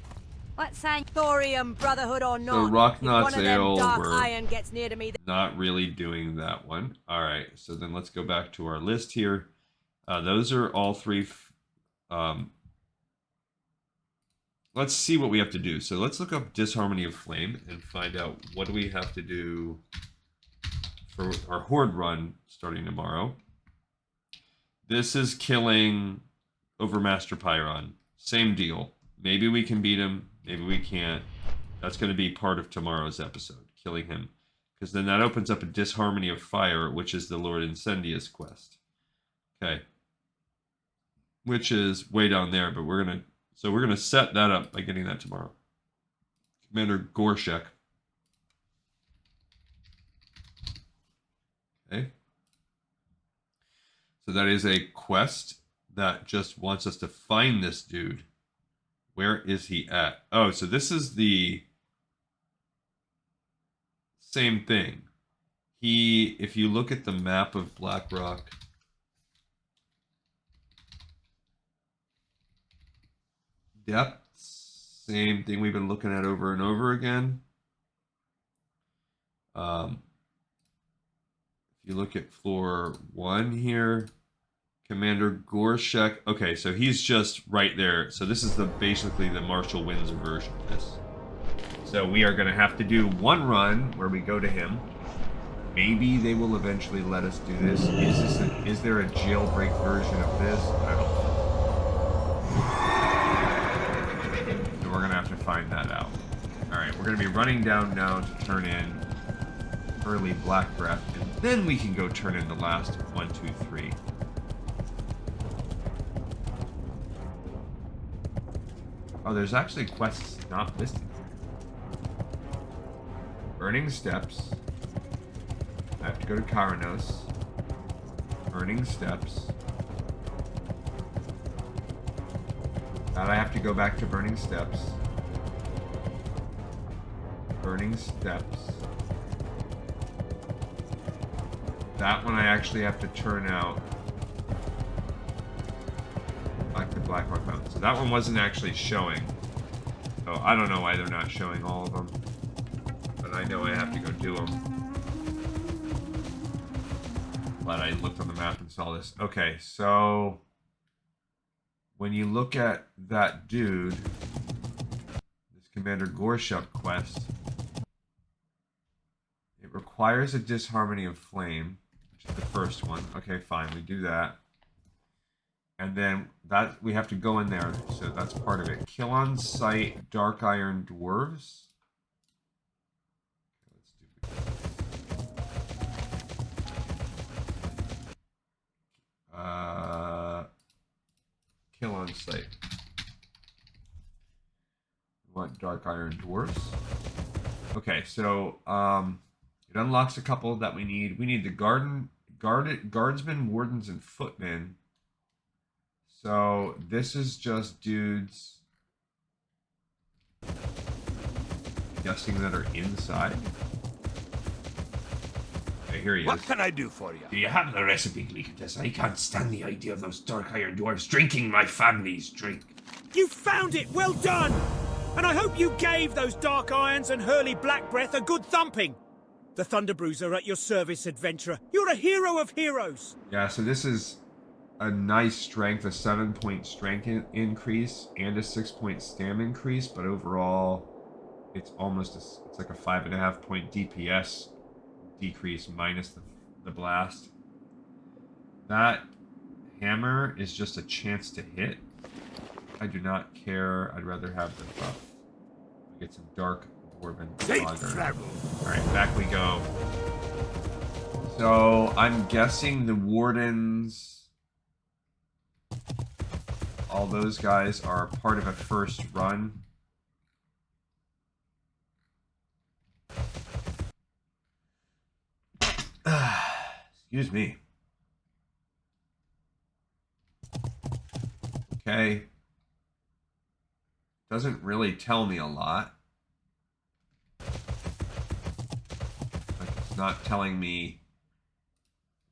What sign? Thorium Brotherhood or not. Rock if Knots one of them Ale dark were- iron gets near to me, Not really doing that one. Alright, so then let's go back to our list here. Those are all 3... let's see what we have to do. So let's look up Disharmony of Flame and find out what do we have to do for our Horde run starting tomorrow. This is killing Overmaster Pyron. Same deal. Maybe we can beat him. Maybe we can't. That's going to be part of tomorrow's episode, killing him. Because then that opens up a Disharmony of Fire, which is the Lord Incendius quest. Okay. Which is way down there, but we're going to... So we're going to set that up by getting that tomorrow. Commander Gorshek. Okay. So that is a quest that just wants us to find this dude. Where is he at? Oh, so this is the same thing. If you look at the map of Blackrock, depths, same thing we've been looking at over and over again. If you look at floor 1 here, Commander Gorshek. Okay, so he's just right there. So this is basically the Marshall Windsor version of this. So we are going to have to do one run where we go to him. Maybe they will eventually let us do this. Is there a jailbreak version of this? I don't know. So we're going to have to find that out. Alright, we're going to be running down now to turn in Hurley Blackbreath, and then we can go turn in the last 1, 2, 3. Oh, there's actually quests not listed. Burning Steps. I have to go to Karanos. Burning Steps. That I have to go back to Burning Steps. Burning Steps. That one I actually have to turn out back to Blackrock Mountain. So that one wasn't actually showing. So I don't know why they're not showing all of them. But I know I have to go do them. But I looked on the map and saw this. Okay, so when you look at that dude, this Commander Gorshuk quest, acquires a disharmony of flame, which is the first one. Okay, fine, we do that. And then that we have to go in there, so that's part of it. Kill on sight dark iron dwarves. Kill on sight. We want dark iron dwarves. Okay, so it unlocks a couple that we need. We need the guardsmen, wardens, and footmen. So this is just dudes, guessing that are inside. Okay, here he is. What can I do for you? Do you have the recipe, Gleekatess? I can't stand the idea of those dark iron dwarves drinking my family's drink. You found it! Well done! And I hope you gave those dark irons and Hurley Blackbreath a good thumping. The Thunderbrews are at your service, adventurer. You're a hero of heroes. Yeah, so this is a nice strength, a 7-point strength increase and a 6-point stam increase, but overall it's almost it's like a 5.5-point DPS decrease minus the blast. That hammer is just a chance to hit. I do not care. I'd rather have the buff. We get some dark dwarven fodder. Alright, back we go. So I'm guessing the wardens, all those guys are part of a first run. Excuse me. Okay. Doesn't really tell me a lot. Like, it's not telling me,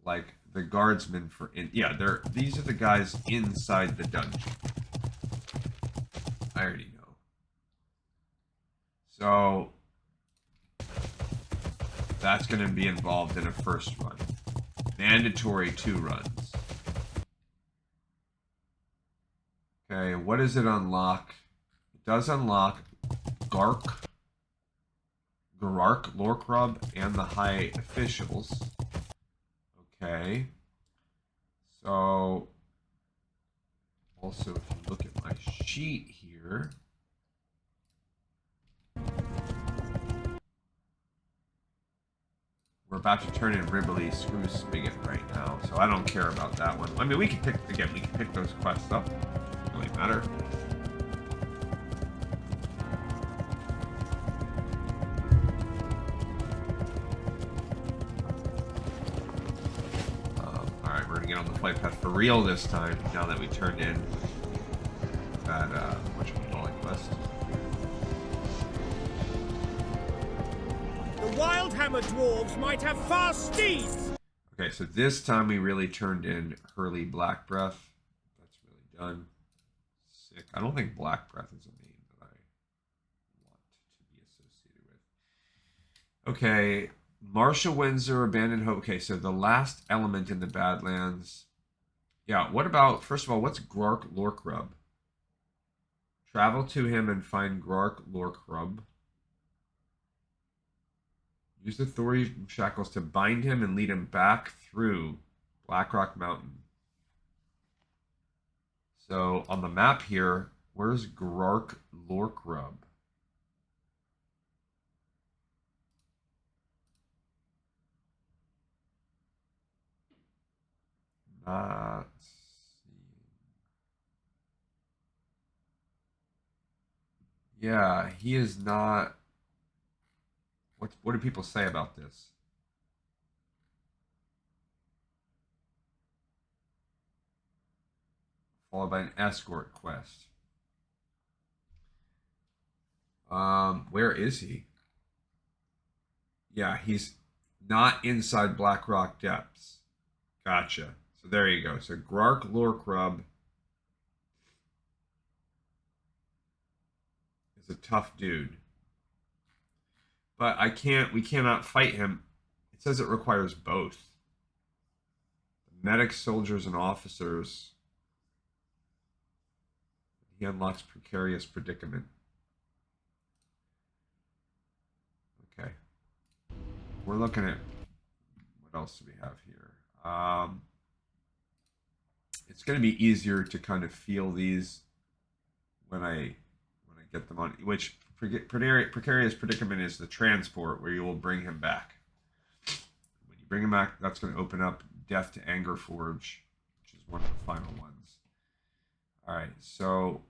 like, the guardsmen yeah, these are the guys inside the dungeon. I already know. So that's going to be involved in a first run. Mandatory 2 runs. Okay, what does it unlock? It does unlock Gark, Lorkrub, and the High Officials. Okay. So, also if you look at my sheet here, we're about to turn in Ribley Screwspigot right now, so I don't care about that one. I mean, we can pick those quests up. Doesn't really matter. Alright, we're gonna get on the flight path for real this time, now that we turned in that, whatchamacallit quest. The Wildhammer dwarves might have fast steeds. Okay, so this time we really turned in Hurley Blackbreath. That's really done. Sick. I don't think Blackbreath is a name that I want to be associated with. Okay, Marshall Windsor, Abandoned Hope. Okay, so the last element in the Badlands. Yeah, what about, first of all, what's Grark Lorkrub? Travel to him and find Grark Lorkrub. Use the Thori shackles to bind him and lead him back through Blackrock Mountain. So on the map here, where's Grark Lorkrub? Not seeing. Yeah, he is not. What do people say about this? Followed by an escort quest. Where is he? Yeah, he's not inside Blackrock Depths. Gotcha. So there you go. So Grark Lorkrub is a tough dude. But we cannot fight him. It says it requires both. Medics, soldiers, and officers. He unlocks precarious predicament. Okay. we're looking at what else do we have here? It's going to be easier to kind of feel these when I get them on. Which precarious predicament is the transport, where you will bring him back. When you bring him back, that's going to open up Death to Anger Forge, which is one of the final ones. All right, so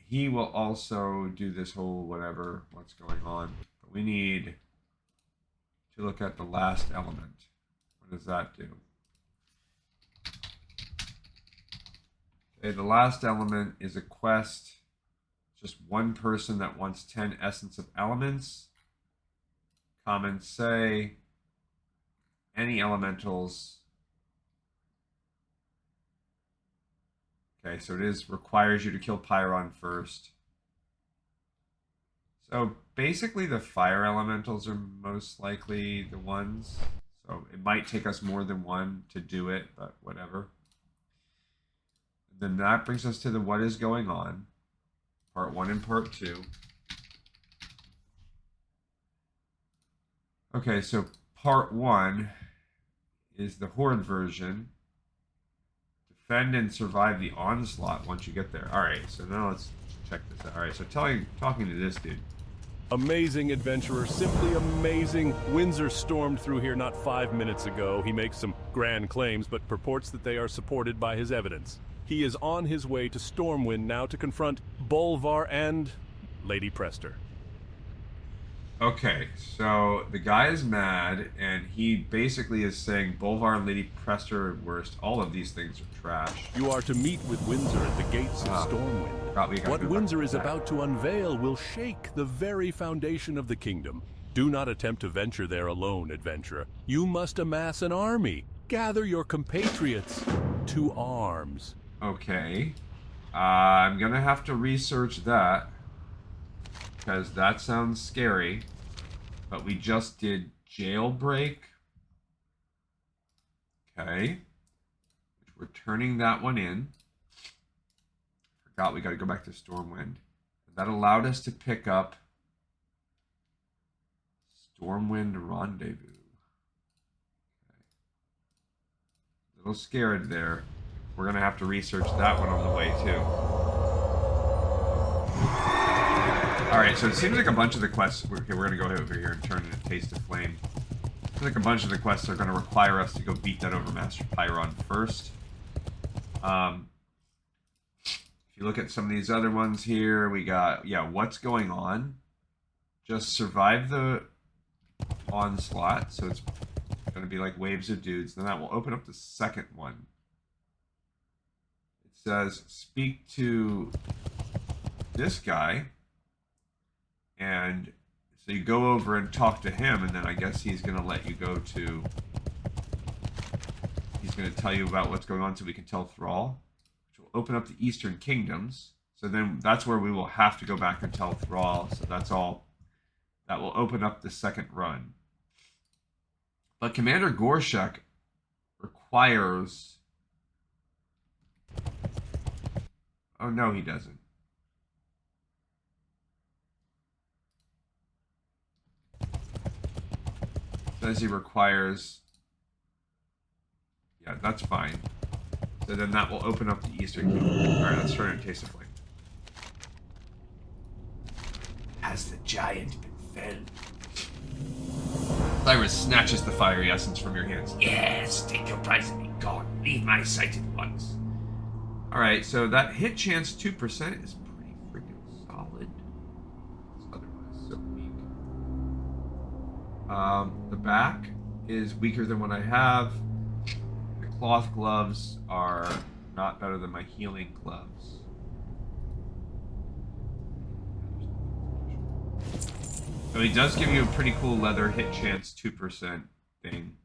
he will also do this whole what's going on. But we need to look at the last element. What does that do? Okay, the last element is a quest. Just one person that wants 10 Essence of Elements. Common say. Any elementals. Okay, so it requires you to kill Pyron first. So basically the fire elementals are most likely the ones. So it might take us more than one to do it, but whatever. Then that brings us to the what is going on. Part 1 and Part 2. Okay, so Part 1 is the Horde version. Defend and survive the onslaught once you get there. Alright, so now let's check this out. Alright, so talking to this dude. Amazing adventurer, simply amazing. Windsor stormed through here not 5 minutes ago. He makes some grand claims, but purports that they are supported by his evidence. He is on his way to Stormwind now to confront Bolvar and Lady Prester. Okay, so the guy is mad, and he basically is saying Bolvar and Lady Prester are worst. All of these things are trash. You are to meet with Windsor at the gates of Stormwind. What Windsor is about to unveil will shake the very foundation of the kingdom. Do not attempt to venture there alone, adventurer. You must amass an army. Gather your compatriots to arms. Okay. I'm going to have to research that, because that sounds scary. But we just did Jailbreak. Okay. We're turning that one in. Forgot we got to go back to Stormwind. That allowed us to pick up Stormwind Rendezvous. Okay. A little scared there. We're going to have to research that one on the way, too. Alright, so it seems like a bunch of the quests... Okay, we're going to go over here and turn in a Taste of Flame. It seems like a bunch of the quests are going to require us to go beat that Overmaster Pyron first. If you look at some of these other ones here, we got... Yeah, what's going on? Just survive the onslaught, so it's going to be like waves of dudes. Then that will open up the second one. It says, speak to this guy. And so you go over and talk to him, and then I guess he's going to let you go to... He's going to tell you about what's going on so we can tell Thrall, which will open up the Eastern Kingdoms. So then that's where we will have to go back and tell Thrall. So that's all. That will open up the second run. But Commander Gorshek requires... Oh, no, he doesn't. Says he requires... Yeah, that's fine. So then that will open up the Eastern Kingdom. Alright, let's try and Taste of Flame. Has the giant been felled? Cyrus snatches the fiery essence from your hands. Yes, take your prize and be gone. Leave my sight at once. Alright, so that hit chance 2% is pretty freaking solid. It's otherwise so weak. The back is weaker than what I have. The cloth gloves are not better than my healing gloves. So he does give you a pretty cool leather hit chance 2% thing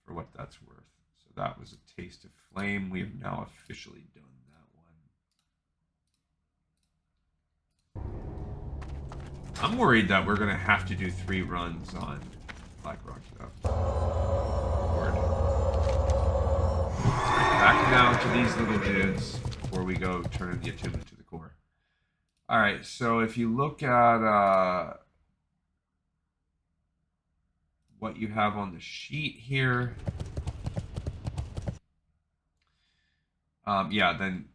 for what that's worth. So that was a Taste of Flame. We have now officially done that one. I'm worried that we're going to have to do 3 runs on Blackrock stuff. Lord. Back now to these little dudes before we go turn in the attunement to the core. Alright, so if you look at what you have on the sheet here. Yeah, then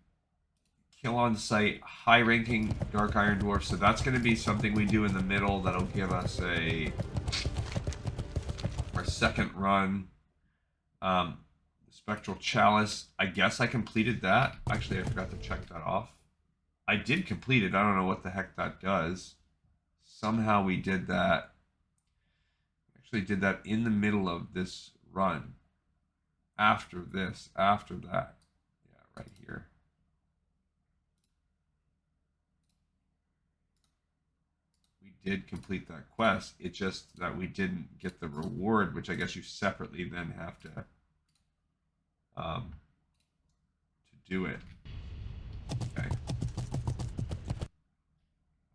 kill on sight, high-ranking Dark Iron Dwarf. So that's going to be something we do in the middle. That'll give us our second run. Spectral Chalice. I guess I completed that. Actually, I forgot to check that off. I did complete it. I don't know what the heck that does. Somehow we did that. Actually did that in the middle of this run. After this, after that. Yeah, right here. We did complete that quest. It's just that we didn't get the reward, which I guess you separately then have to do it. Okay.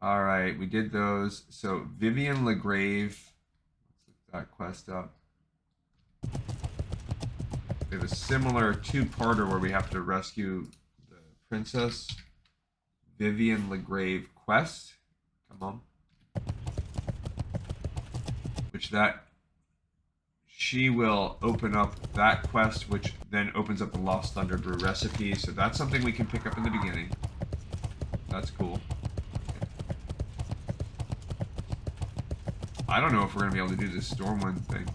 All right, we did those. So Vivian Legrave, let's look that quest up. We have a similar two-parter where we have to rescue the princess. Vivian Legrave quest. Come on. Which she will open up that quest, which then opens up the Lost Thunder Brew recipe. So that's something we can pick up in the beginning. That's cool. I don't know if we're going to be able to do this Stormwind thing.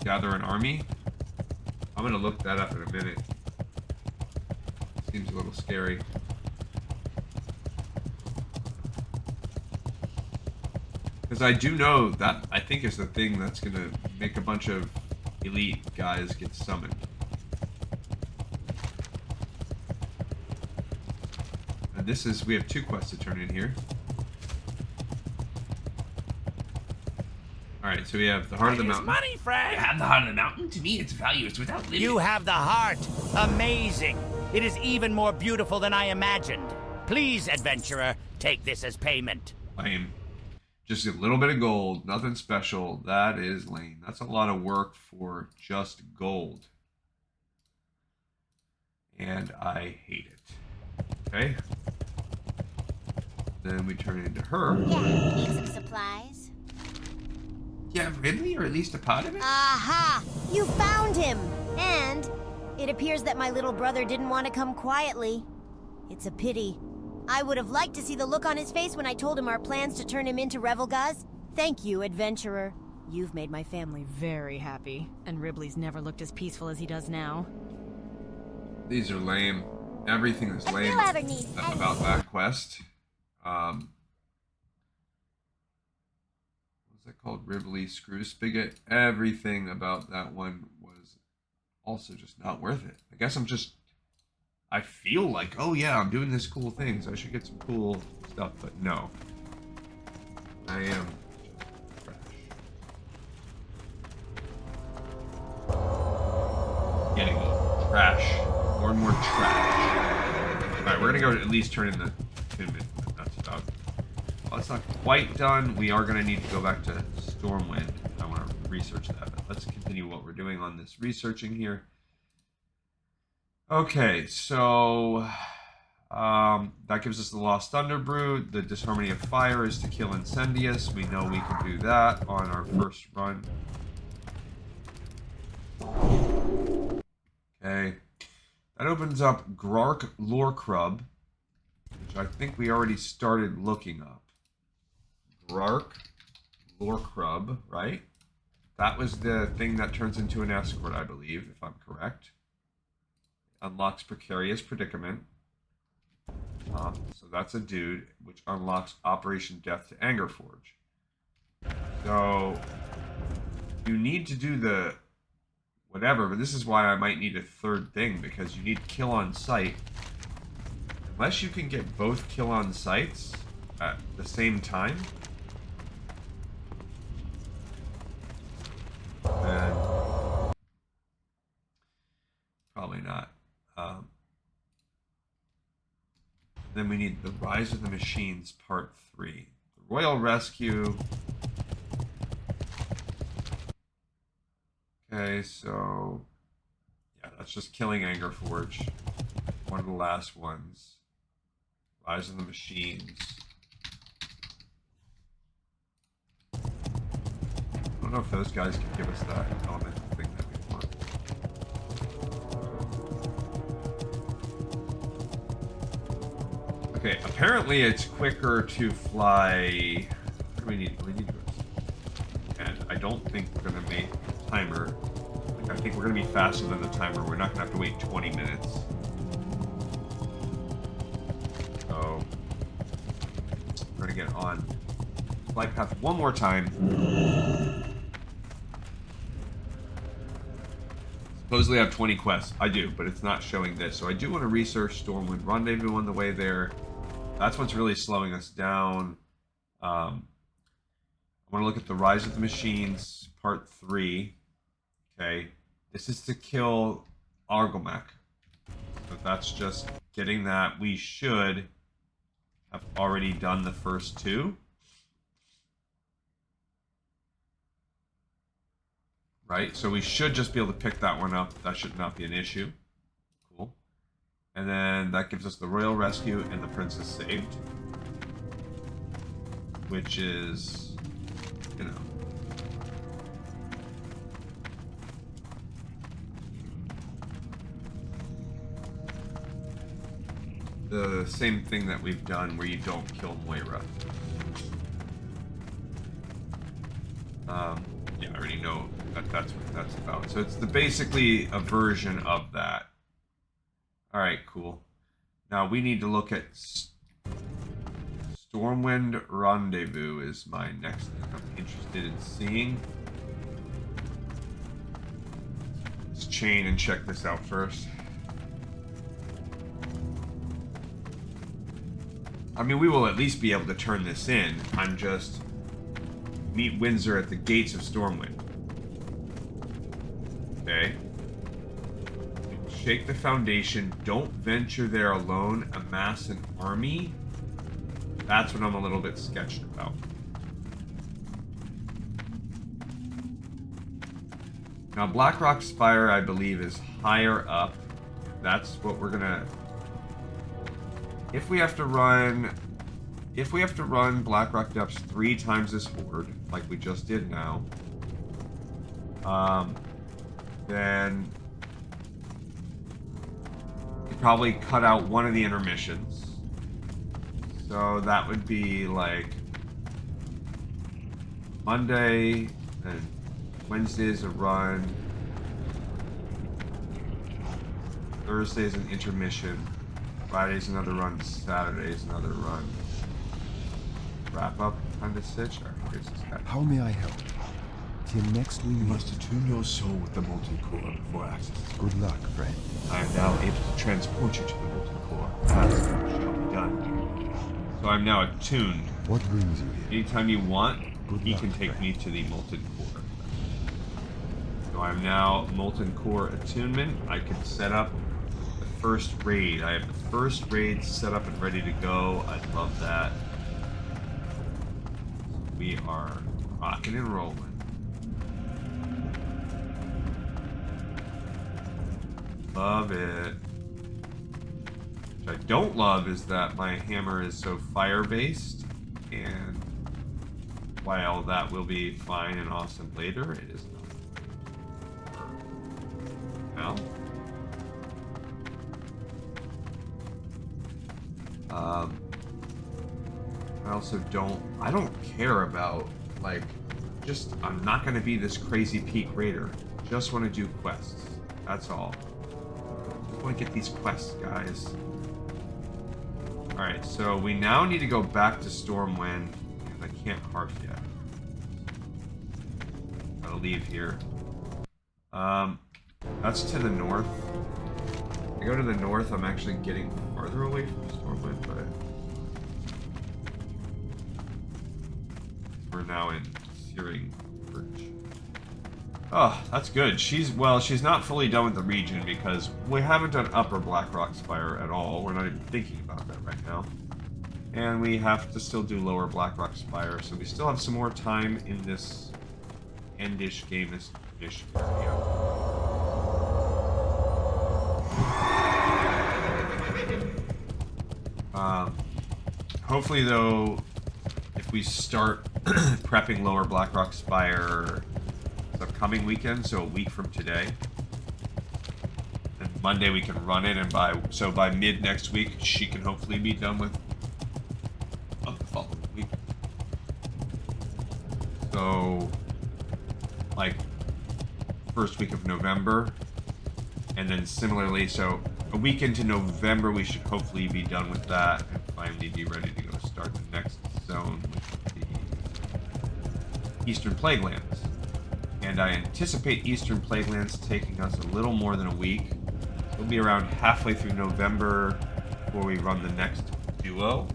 Gather an army? I'm going to look that up in a minute. Seems a little scary. Because I do know that, I think, is the thing that's going to make a bunch of elite guys get summoned. And this is, we have two quests to turn in here. Alright, so we have the Heart of the Mountain. Money, Frank! You have the Heart of the Mountain? To me, its value is without limit. You have the heart. Amazing. It is even more beautiful than I imagined. Please, adventurer, take this as payment. Lame. Just a little bit of gold. Nothing special. That is lame. That's a lot of work for just gold. And I hate it. Okay. Then we turn into her. Yeah, need some supplies. Yeah, Ridley, or at least a part of it? Aha! You found him! And it appears that my little brother didn't want to come quietly. It's a pity. I would have liked to see the look on his face when I told him our plans to turn him into Revelgaz. Thank you, adventurer. You've made my family very happy, and Ribley's never looked as peaceful as he does now. These are lame. Everything is lame you ever need about that quest. What was that called? Ribley Screwspigot. Everything about that one was also just not worth it. I guess I feel like, oh yeah, I'm doing this cool thing, so I should get some cool stuff, but no. I am just trash. Getting trash. More and more trash. Alright, we're gonna go at least turn in the attunement. That's about. Well, it's not quite done. We are gonna need to go back to Stormwind. I want to research that, but let's continue what we're doing on this researching here. Okay, so that gives us the Lost Thunder Brew. The Disharmony of Fire is to kill Incendius. We know we can do that on our first run. Okay. That opens up Grark Lorecrub, which I think we already started looking up. Grark Lorecrub, right? That was the thing that turns into an escort, I believe, if I'm correct. Unlocks Precarious Predicament. So that's a dude, which unlocks Operation Death to Angerforge. So you need to do the whatever, but this is why I might need a third thing, because you need kill on sight. Unless you can get both kill on sights at the same time, then probably not. Then we need the Rise of the Machines Part 3. The Royal Rescue. Okay, so yeah, that's just killing Angerforge. One of the last ones. Rise of the Machines. know if those guys can give us that element thing that we want. Okay, apparently it's quicker to fly. What do we need? We need to. And I don't think we're gonna make a timer. Like, I think we're gonna be faster than the timer. We're not gonna have to wait 20 minutes. So we're gonna get on flight path one more time. Supposedly I have 20 quests. I do, but it's not showing this. So I do want to research Stormwind Rendezvous on the way there. That's what's really slowing us down. I want to look at the Rise of the Machines, Part 3. Okay. This is to kill Argomak. So that's just getting that. We should have already done the first two. Right? So we should just be able to pick that one up. That should not be an issue. Cool. And then that gives us the Royal Rescue and the Princess Saved. Which is, you know. The same thing that we've done where you don't kill Moira. Yeah, I already know that's what that's about. So it's basically a version of that. Alright, cool. Now we need to look at Stormwind Rendezvous is my next thing I'm interested in seeing. Let's chain and check this out first. I mean, we will at least be able to turn this in. I'm just... Meet Windsor at the gates of Stormwind. Okay. Shake the foundation. Don't venture there alone. Amass an army. That's what I'm a little bit sketched about. Now, Blackrock Spire, I believe, is higher up. That's what we're gonna... If we have to run Blackrock Depths 3 times this horde, like we just did now, then you probably cut out one of the intermissions. So that would be like Monday and Wednesday's a run, Thursday's an intermission, Friday's another run, Saturday's another run. Wrap up kind of stitch. Here's this guy. How may I help? Till next we You meet. must attune your soul with the molten core before access. Good luck, friend. I am now able to transport you to the molten core. As shall be done. So I'm now attuned. What brings you here? Anytime you want, Good he luck, can take friend. me to the molten core. So I'm now molten core attunement. I can set up the first raid. I have the first raid set up and ready to go. I love that. We are rocking and rolling. Love it. What I don't love is that my hammer is so fire-based, and while that will be fine and awesome later, it is not. Now, I don't care about, like, I'm not going to be this crazy peak raider. Just want to do quests. That's all. Just want to get these quests, guys. Alright, so we now need to go back to Stormwind, and I can't harp yet. Gotta leave here. That's to the north. If I go to the north, I'm actually getting farther away from Stormwind, but... We're now in Searing Perch. Oh, that's good. She's not fully done with the region because we haven't done Upper Blackrock Spire at all. We're not even thinking about that right now. And we have to still do Lower Blackrock Spire, so we still have some more time in this endish game-ish area. Hopefully, though, if we start prepping Lower Blackrock Spire this upcoming weekend, so a week from today. And Monday we can run it, and by mid next week she can hopefully be done with the following week. So, like, first week of November, and then similarly, so a week into November we should hopefully be done with that and finally be ready to go start the next zone, which would be Eastern Plaguelands. And I anticipate Eastern Plaguelands taking us a little more than a week. We'll be around halfway through November before we run the next duo,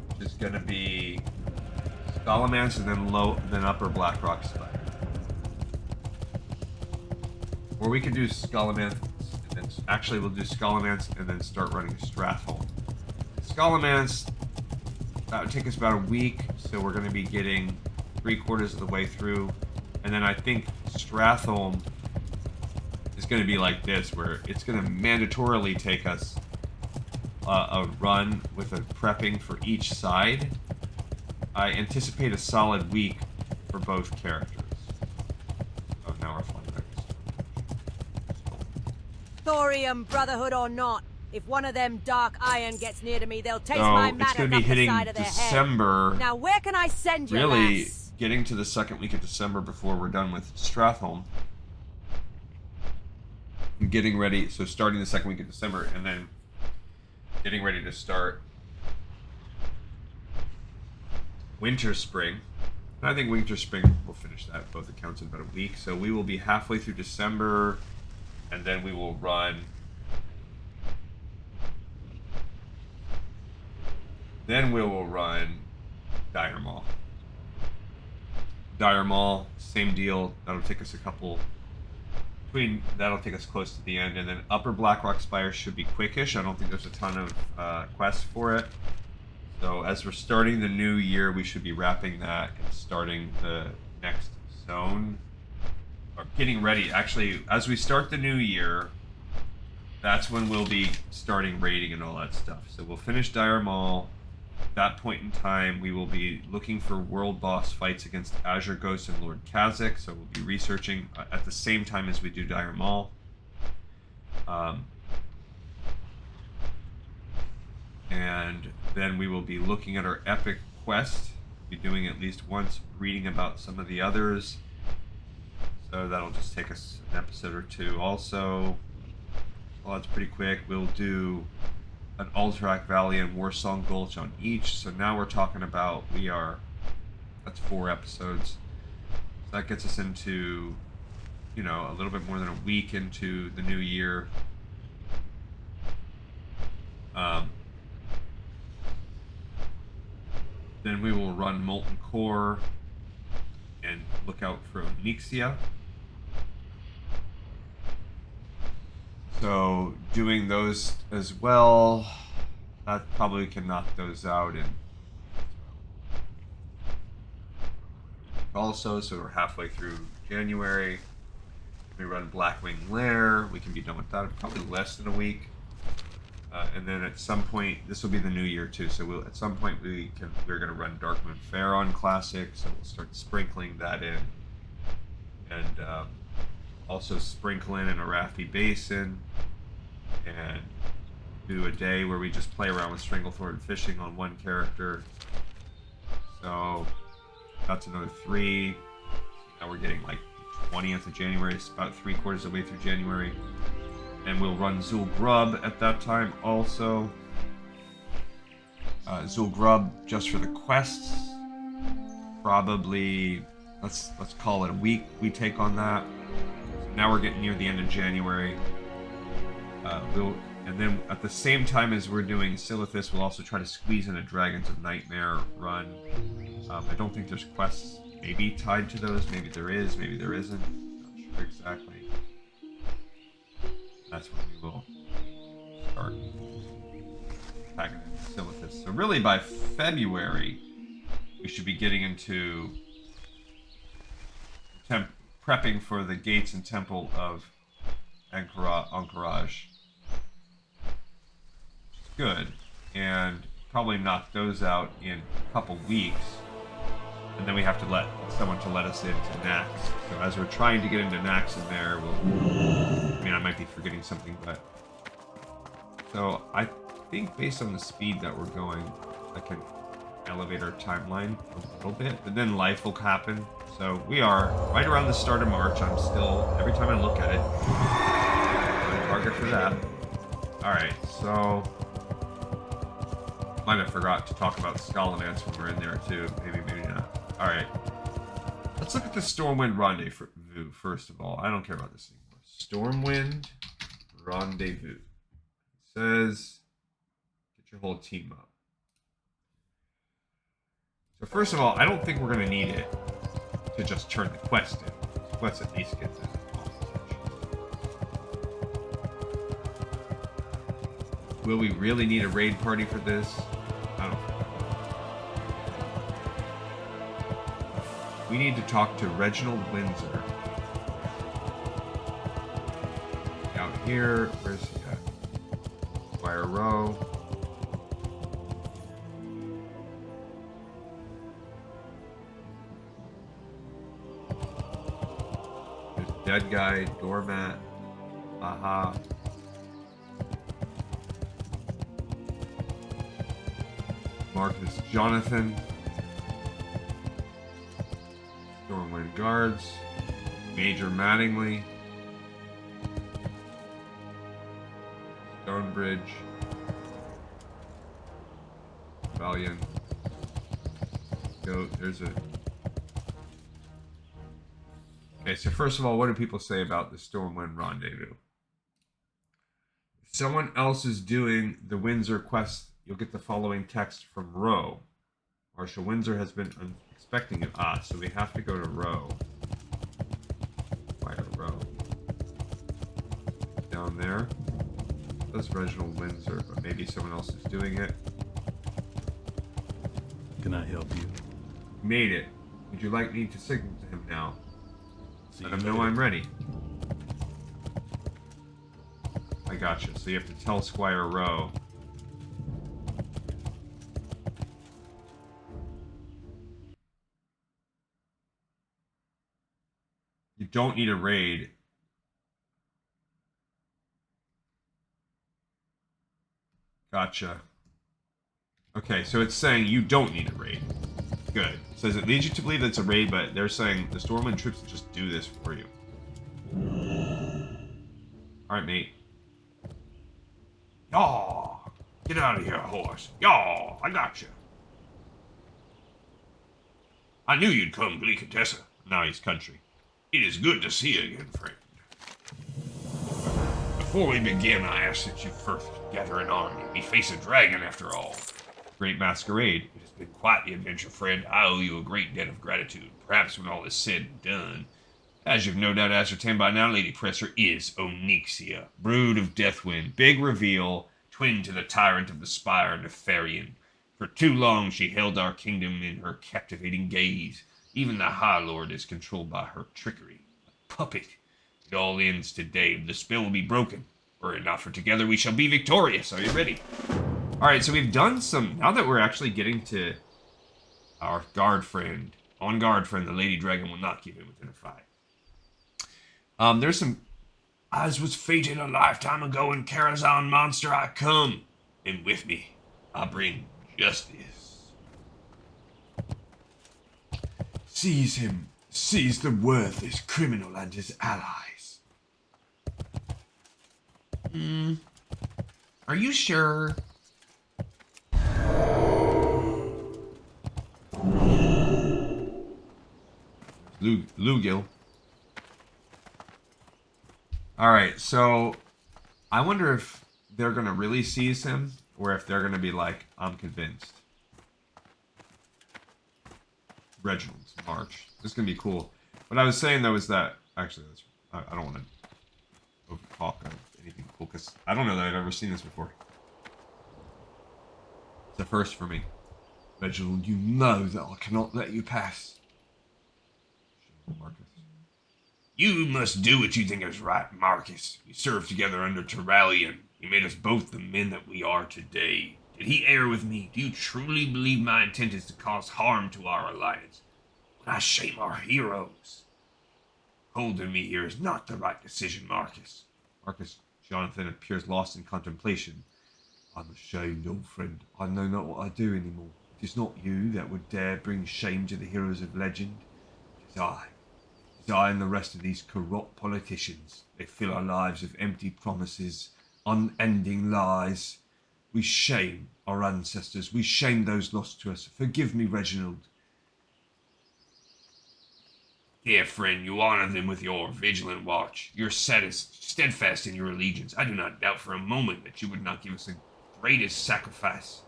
which is going to be Scholomance and then Upper Blackrock Spire. Or we could do Scholomance, and then actually we'll do Scholomance and then start running Stratholme. Scholomance, that would take us about a week, so we're going to be getting 3/4 of the way through. And then I think Stratholme is going to be like this, where it's going to mandatorily take us a run with a prepping for each side. I anticipate a solid week for both characters. Oh, now we're flying back. Thorium Brotherhood or not, if one of them dark iron gets near to me, they'll taste my it's mattock going to up be the hitting side of their December. head. Now where can I send you, Really lass? getting to the second week of December before we're done with Stratholme. I'm getting ready, so starting the second week of December, and then getting ready to start Winter Spring. And I think Winter Spring will finish that, both accounts, in about a week. So we will be halfway through December, and then we will run. Then we will run Dire Maul. Dire Maul, same deal. That'll take us that'll take us close to the end, and then Upper Blackrock Spire should be quickish. I don't think there's a ton of quests for it. So as we're starting the new year, we should be wrapping that and starting the next zone. Or getting ready. Actually, as we start the new year, that's when we'll be starting raiding and all that stuff. So we'll finish Dire Maul. At that point in time, we will be looking for world boss fights against Azure Ghost and Lord Kha'Zix. So we'll be researching at the same time as we do Dire Maul. And then we will be looking at our epic quest. We'll be doing at least once, reading about some of the others. So that'll just take us an episode or two. Also, well, that's pretty quick. We'll do an Alterac Valley and Warsong Gulch on each. So now we're talking about, that's 4 episodes. So that gets us into, a little bit more than a week into the new year. Then we will run Molten Core and look out for Onyxia. So doing those as well, that probably can knock those out. And also, so we're halfway through January. We run Blackwing Lair. We can be done with that probably less than a week. And then at some point, this will be the new year too. So at some point we're going to run Darkmoon Pharaon Classic. So we'll start sprinkling that in, and also sprinkle in Arathi Basin, and do a day where we just play around with Stranglethorn fishing on one character. So that's another 3. Now we're getting like 20th of January. It's about 3/4 of the way through January. And we'll run Zul'Grub at that time also. Zul'Grub just for the quests. Probably, let's call it a week we take on that. So now we're getting near the end of January. And then at the same time as we're doing Silithus, we'll also try to squeeze in a Dragons of Nightmare run. I don't think there's quests maybe tied to those. Maybe there is, maybe there isn't. Not sure exactly. That's when we will start packing Silithus. So really by February, we should be getting into prepping for the gates and temple of Anchorage. Which is good. And probably knock those out in a couple weeks. And then we have to let someone to let us into Nax. So as we're trying to get into Nax in there, I mean, I might be forgetting something, but... So, I think based on the speed that we're going, I can elevate our timeline a little bit, but then life will happen. So, we are right around the start of March. I'm still, every time I look at it, I'm on target for that. Alright, so... Might have forgot to talk about Scolinance when we're in there too. Maybe, maybe not. Alright. Let's look at the Stormwind Rendezvous first of all. I don't care about this anymore. Stormwind Rendezvous. It says, get your whole team up. So first of all, I don't think we're going to need it to just turn the quest in. Let's at least get that off. Will we really need a raid party for this? I don't know. We need to talk to Reginald Windsor. Out here, where's he at? Squire Row. There's Dead Guy, Doormat, Aha. Marcus Jonathan. Stormwind Guards, Major Mattingly, Stonebridge, Valiant, Goat, there's a... Okay, so first of all, what do people say about the Stormwind Rendezvous? If someone else is doing the Windsor quest, you'll get the following text from Roe. Marshal Windsor has been expecting you. Ah, so we have to go to Row. Why to Row? Down there. That's Reginald Windsor, but maybe someone else is doing it. Can I help you? Made it. Would you like me to signal to him now? See Let him you know later. I'm ready. I gotcha. So you have to tell Squire Row. You don't need a raid. Gotcha. Okay, so it's saying you don't need a raid. Good. It says it leads you to believe it's a raid, but they're saying the Stormwind troops just do this for you. Alright, mate. Yaw! Get out of here, horse. Yaw! I got you. I knew you'd come, Gleekatessa. Now he's country. It is good to see you again, friend. Before we begin, I ask that you first gather an army. We face a dragon, after all. Great Masquerade. It has been quite the adventure, friend. I owe you a great debt of gratitude. Perhaps when all is said and done. As you've no doubt ascertained by now, Lady Presser is Onyxia, brood of Deathwind. Big reveal, twin to the tyrant of the Spire, Nefarian. For too long she held our kingdom in her captivating gaze. Even the High Lord is controlled by her trickery. A puppet. It all ends today. The spell will be broken. Were it not for together, we shall be victorious. Are you ready? Alright, so we've done some... Now that we're actually getting to our guard friend. On guard friend, the Lady Dragon will not give in within a fight. There's some... As was fated a lifetime ago in Karazhan Monster, I come. And with me, I bring justice. Seize him. Seize the worthless criminal and his allies. Are you sure? Lugill. Alright, so I wonder if they're going to really seize him or if they're going to be like, I'm convinced. Reginald's March. This is going to be cool. What I was saying, though, is that... Actually, I don't want to over-talk on anything cool, because I don't know that I've ever seen this before. It's a first for me. Reginald, you know that I cannot let you pass. Marcus. You must do what you think is right, Marcus. We served together under Turalian. He made us both the men that we are today. Did he err with me? Do you truly believe my intent is to cause harm to our alliance? I shame our heroes. Holding me here is not the right decision, Marcus. Jonathan appears lost in contemplation. I'm ashamed, old friend. I know not what I do anymore. It is not you that would dare bring shame to the heroes of legend. It is I. It is I and the rest of these corrupt politicians. They fill our lives with empty promises, unending lies. We shame our ancestors. We shame those lost to us. Forgive me, Reginald. Dear friend, you honor them with your vigilant watch. You're steadfast in your allegiance. I do not doubt for a moment that you would not give us the greatest sacrifice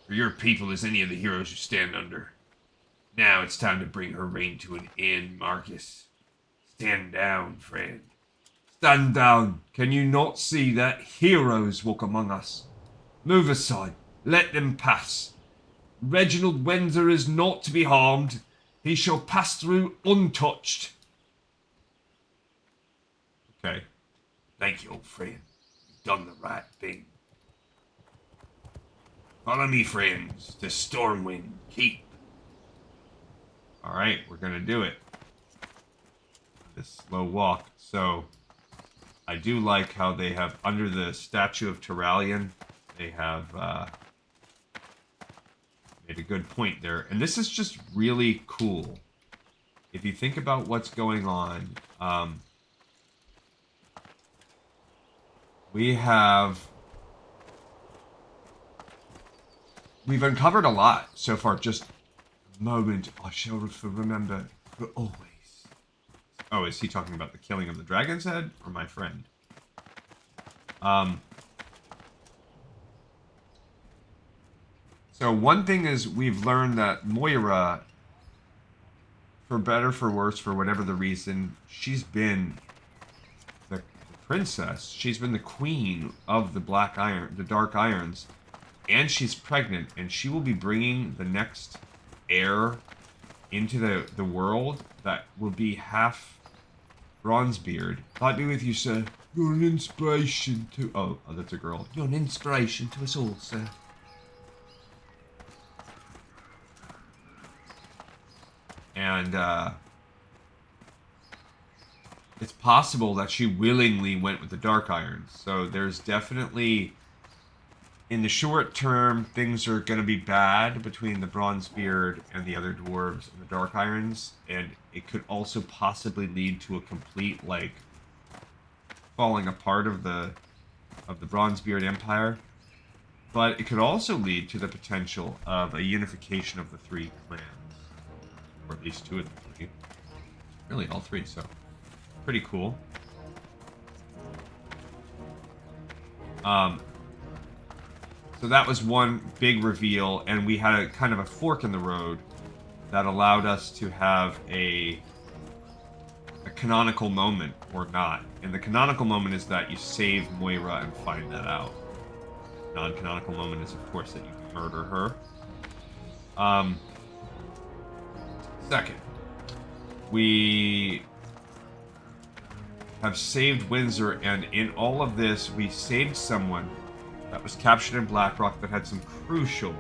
for your people as any of the heroes you stand under. Now it's time to bring her reign to an end, Marcus. Stand down, friend. Stand down. Can you not see that heroes walk among us? Move aside. Let them pass. Reginald Windsor is not to be harmed. He shall pass through untouched. Okay. Thank you, old friend. You've done the right thing. Follow me, friends, to Stormwind Keep. Alright, we're gonna do it. This slow walk. So, I do like how they have, under the statue of Turalian, they have made a good point there. And this is just really cool. If you think about what's going on, we've uncovered a lot so far. Just a moment I shall remember for always. Oh, is he talking about the killing of the dragon's head or my friend? So one thing is we've learned that Moira, for better, for worse, for whatever the reason, she's been the princess. She's been the queen of the Dark Irons, and she's pregnant, and she will be bringing the next heir into the world that will be half Bronzebeard. I'd be with you, sir. You're an inspiration to... Oh, that's a girl. You're an inspiration to us all, sir. And, it's possible that she willingly went with the Dark Irons. So there's definitely... In the short term, things are going to be bad between the Bronzebeard and the other dwarves and the Dark Irons, and it could also possibly lead to a complete, like, falling apart of the Bronzebeard Empire. But it could also lead to the potential of a unification of the three clans, or at least two of the three. Really, all three. So, pretty cool. So that was one big reveal, and we had a kind of a fork in the road that allowed us to have a canonical moment, or not. And the canonical moment is that you save Moira and find that out. Non-canonical moment is, of course, that you murder her. Second, we have saved Windsor, and in all of this, we saved someone that was captured in Blackrock that had some crucial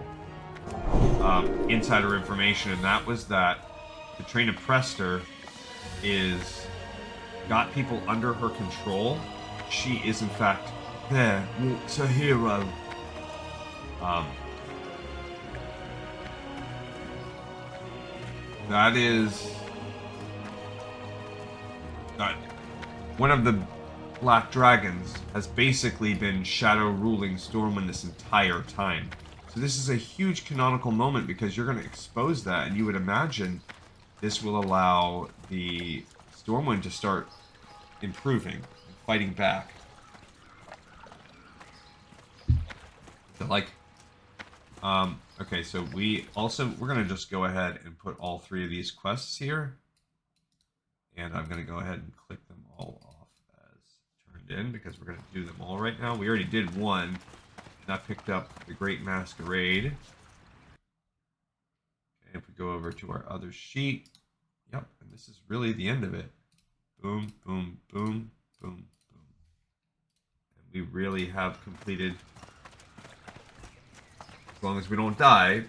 insider information, and that was that the Train of Prester got people under her control. She is, in fact, there. It's a hero. That is... one of the Black Dragons has basically been shadow ruling Stormwind this entire time. So this is a huge canonical moment because you're going to expose that, and you would imagine this will allow the Stormwind to start improving and fighting back. So, like, okay, so we're going to just go ahead and put all three of these quests here. And I'm going to go ahead and click them all off in because we're going to do them all right now. We already did one, and I picked up the Great Masquerade. Okay, if we go over to our other sheet, yep, and this is really the end of it. Boom, boom, boom, boom, boom. And we really have completed, as long as we don't die,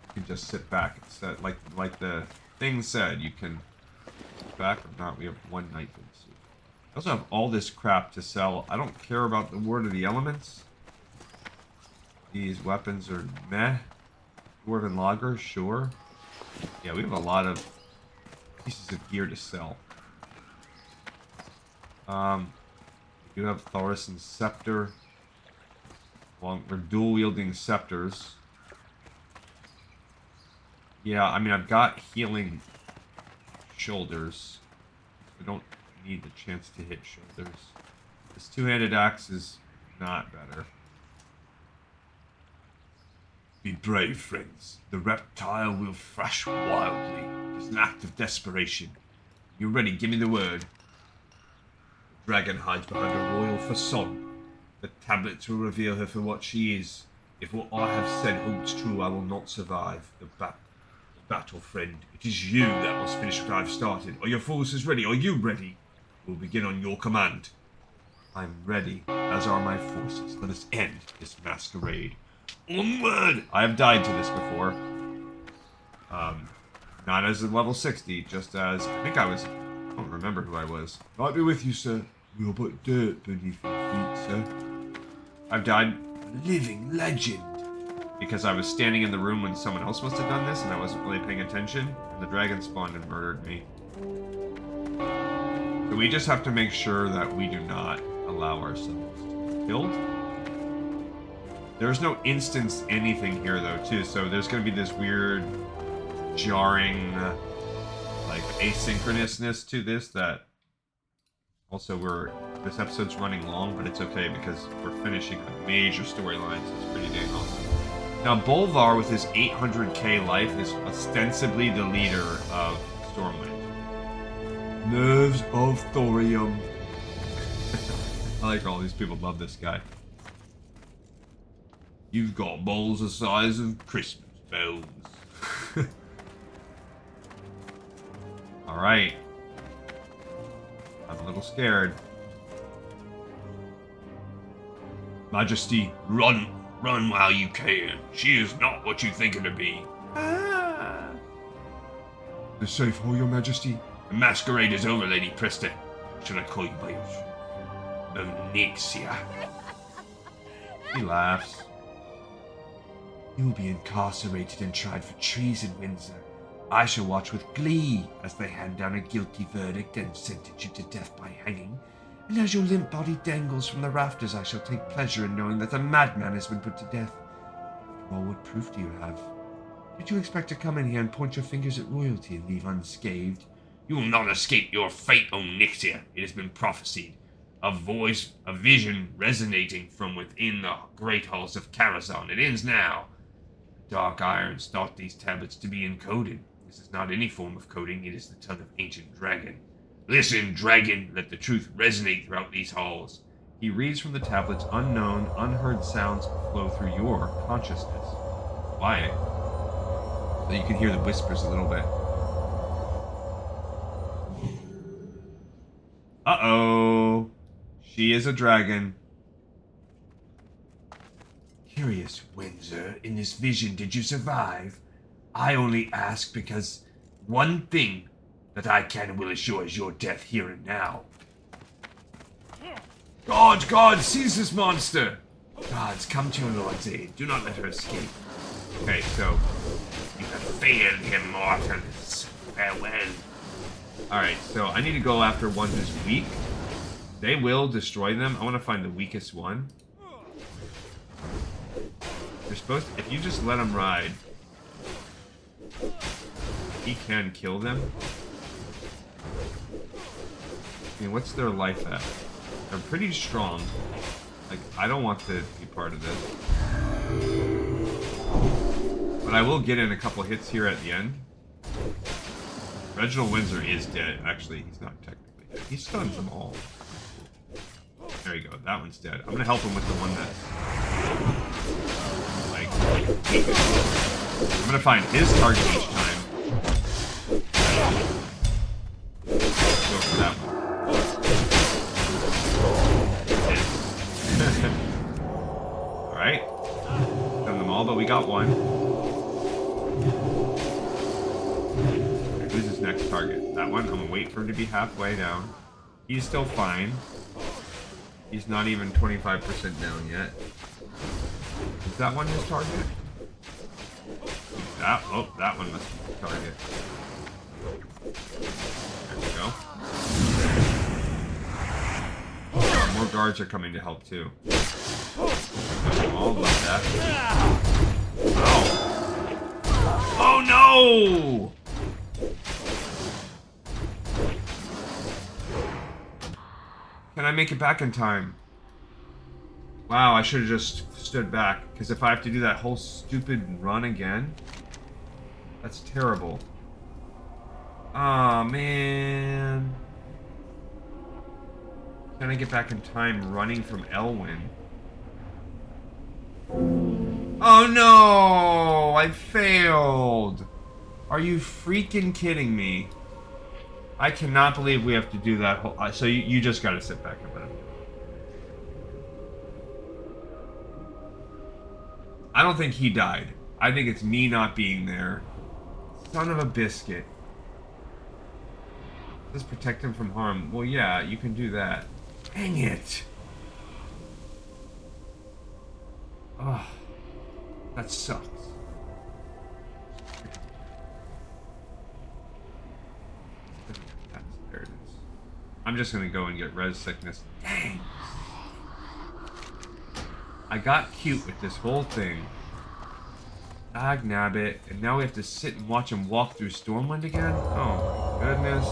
You can just sit back. It's like the thing said, you can sit back or not. We have one night for this. I also have all this crap to sell. I don't care about the Word of the Elements. These weapons are meh. Dwarven Lager, sure. Yeah, we have a lot of pieces of gear to sell. We do have Thorison's Scepter. Well, we're dual-wielding scepters. Yeah, I mean, I've got healing shoulders. I don't need the chance to hit shoulders. This two-handed axe is not better. Be brave, friends. The reptile will thrash wildly. It is an act of desperation. You ready? Give me the word. The dragon hides behind a royal facade. The tablets will reveal her for what she is. If what I have said holds true, I will not survive the battle, friend. It is you that must finish what I've started. Are your forces ready? Are you ready? We'll begin on your command. I'm ready, as are my forces. Let us end this masquerade. Onward! I have died to this before. Not as a level 60, just as... I think I was... I don't remember who I was. I'll be with you, sir. We'll put dirt beneath your feet, sir. I've died. Living legend. Because I was standing in the room when someone else must have done this, and I wasn't really paying attention, and the dragon spawned and murdered me. So we just have to make sure that we do not allow ourselves to be killed. There's no instance anything here, though, too, so there's going to be this weird, jarring, like, asynchronousness to this that... Also, this episode's running long, but it's okay because we're finishing a major storyline, so it's pretty dang awesome. Now, Bolvar, with his 800k life, is ostensibly the leader of Stormwind. Nerves of thorium. I like all these people love this guy. You've got balls the size of Christmas bells. Alright. I'm a little scared. Majesty, run! Run while you can. She is not what you think her to be. Ah. The safe hole, your majesty? The masquerade is over, Lady Presta. Should I call you by your Onyxia? He laughs. You will be incarcerated and tried for treason, Windsor. I shall watch with glee as they hand down a guilty verdict and sentence you to death by hanging. And as your limp body dangles from the rafters, I shall take pleasure in knowing that a madman has been put to death. Well, what proof do you have? Did you expect to come in here and point your fingers at royalty and leave unscathed? You will not escape your fate, Onyxia. It has been prophesied. A voice, a vision resonating from within the great halls of Karazhan. It ends now. The dark irons thought these tablets to be encoded. This is not any form of coding. It is the tongue of ancient dragon. Listen, dragon, let the truth resonate throughout these halls. He reads from the tablets unknown, unheard sounds flow through your consciousness. Why? So you can hear the whispers a little bit. Uh-oh. She is a dragon. Curious, Windsor, in this vision, did you survive? I only ask because one thing that I can and will assure is your death here and now. God, seize this monster! Gods, come to your lord's aid. Do not let her escape. Okay, so... You have failed him, mortals. Farewell. Alright, so I need to go after one who's weak. They will destroy them. I want to find the weakest one. You're supposed to... If you just let him ride... He can kill them. I mean, what's their life at? They're pretty strong. Like, I don't want to be part of this. But I will get in a couple hits here at the end. Reginald Windsor is dead. Actually, he's not technically dead. He stuns them all. There you go. That one's dead. I'm gonna help him with the one that's... like... I'm gonna find his target each time. Go for that one. Alright. Done them all, but we got one. Who's his next target? That one? I'm gonna wait for him to be halfway down. He's still fine. He's not even 25% down yet. Is that one his target? That one must be the target. There we go. Oh, more guards are coming to help too. Oh, love that. Oh! Oh no! Can I make it back in time? Wow, I should have just stood back. Because if I have to do that whole stupid run again, that's terrible. Aw, man. Can I get back in time running from Elwyn? Oh no! I failed! Are you freaking kidding me? I cannot believe we have to do that whole... So you just gotta sit back and let him do it. I don't think he died. I think it's me not being there. Son of a biscuit. Just protect him from harm. Well, yeah, you can do that. Dang it! Oh, that sucks. There it is. I'm just gonna go and get res sickness. Dang! I got cute with this whole thing. Dag nabbit, and now we have to sit and watch him walk through Stormwind again? Oh my goodness.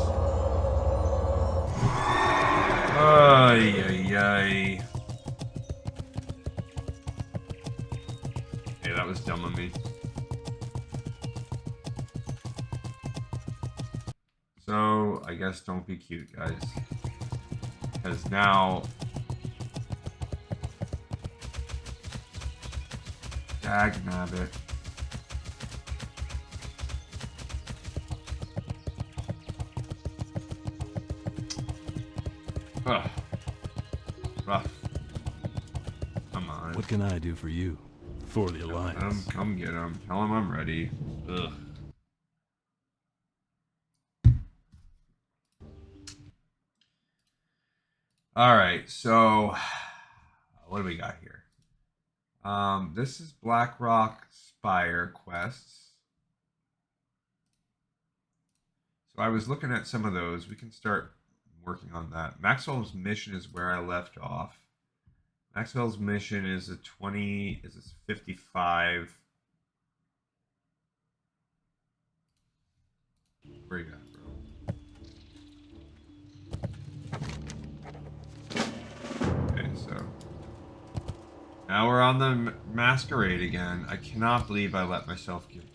Ay, ay, ay. Hey, that was dumb of me. So, I guess don't be cute, guys. Because now... Dag nabbit. Ugh. Rough. Come on. What can I do for you? For the Alliance? Come get him. Tell him I'm ready. Ugh. Alright, so... What do we got here? This is Blackrock Spire quests. So I was looking at some of those. We can start working on that. Maxwell's mission is where I left off. Maxwell's mission is a 20, is a 55. Where you at, bro? Okay, so now we're on the Masquerade again. I cannot believe I let myself get killed.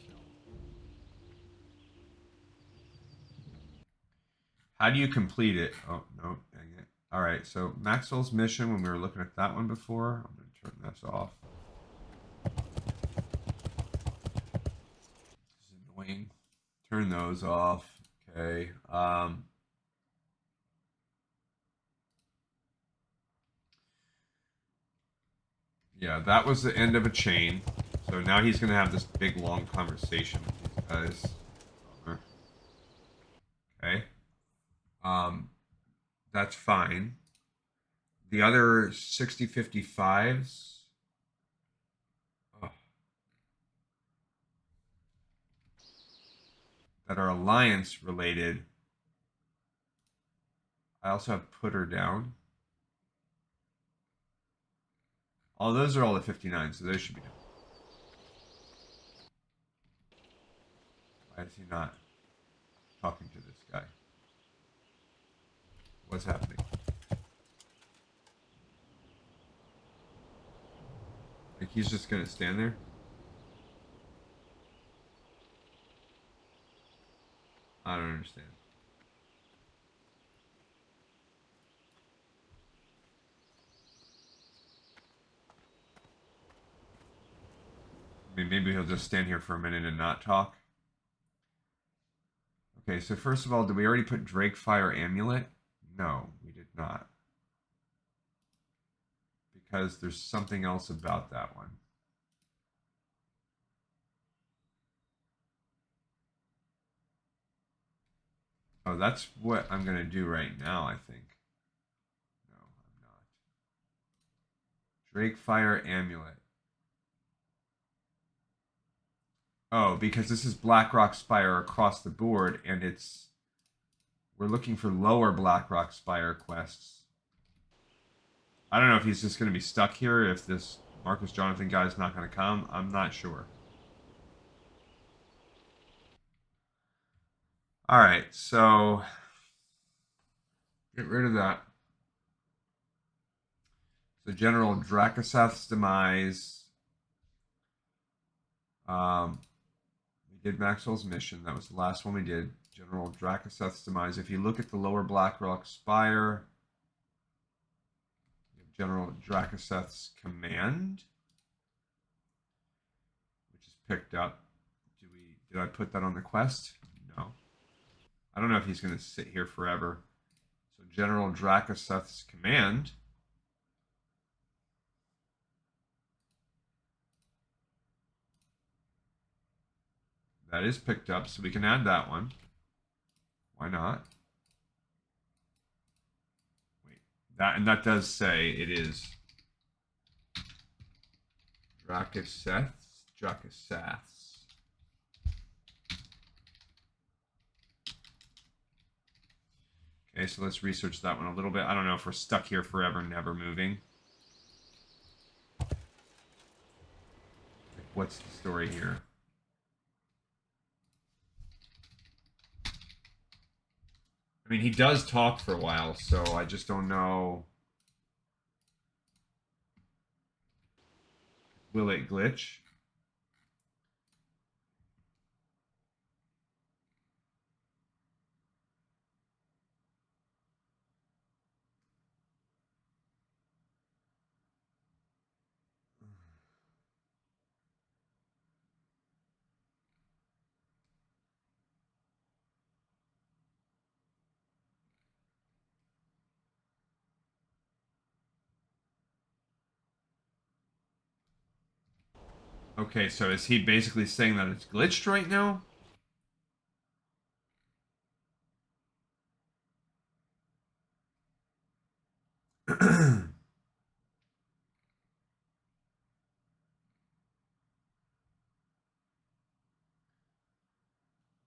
How do you complete it? Oh, no, dang it. Alright, so Maxwell's mission, when we were looking at that one before, I'm going to turn this off. This is annoying. Turn those off. Okay. Yeah, that was the end of a chain. So now he's going to have this big, long conversation with these guys. Okay. That's fine. The other 6055s. Oh, that are Alliance related. I also have put her down. Oh, those are all the 59, so those should be done. Why is he not talking to this guy? What's happening? Like he's just gonna stand there? I don't understand. I mean, maybe he'll just stand here for a minute and not talk. Okay, so first of all, did we already put Drakefire Amulet? No, we did not. Because there's something else about that one. Oh, that's what I'm going to do right now, I think. No, I'm not. Drake Fire Amulet. Oh, because this is Blackrock Spire across the board, and it's... We're looking for lower Blackrock Spire quests. I don't know if he's just going to be stuck here, if this Marcus Jonathan guy's not going to come. I'm not sure. Alright, so... Get rid of that. So General Drakaseth's demise. We did Maxwell's mission. That was the last one we did. General Drakaseth's demise. If you look at the lower Blackrock Spire, you have General Drakaseth's command, which is picked up. Did I put that on the quest? No. I don't know if he's going to sit here forever. So General Drakaseth's command. That is picked up, so we can add that one. Why not? Wait, that does say it is Drakaseth's. Okay, so let's research that one a little bit. I don't know if we're stuck here forever, never moving. What's the story here? I mean, he does talk for a while, so I just don't know. Will it glitch? Okay, so is he basically saying that it's glitched right now?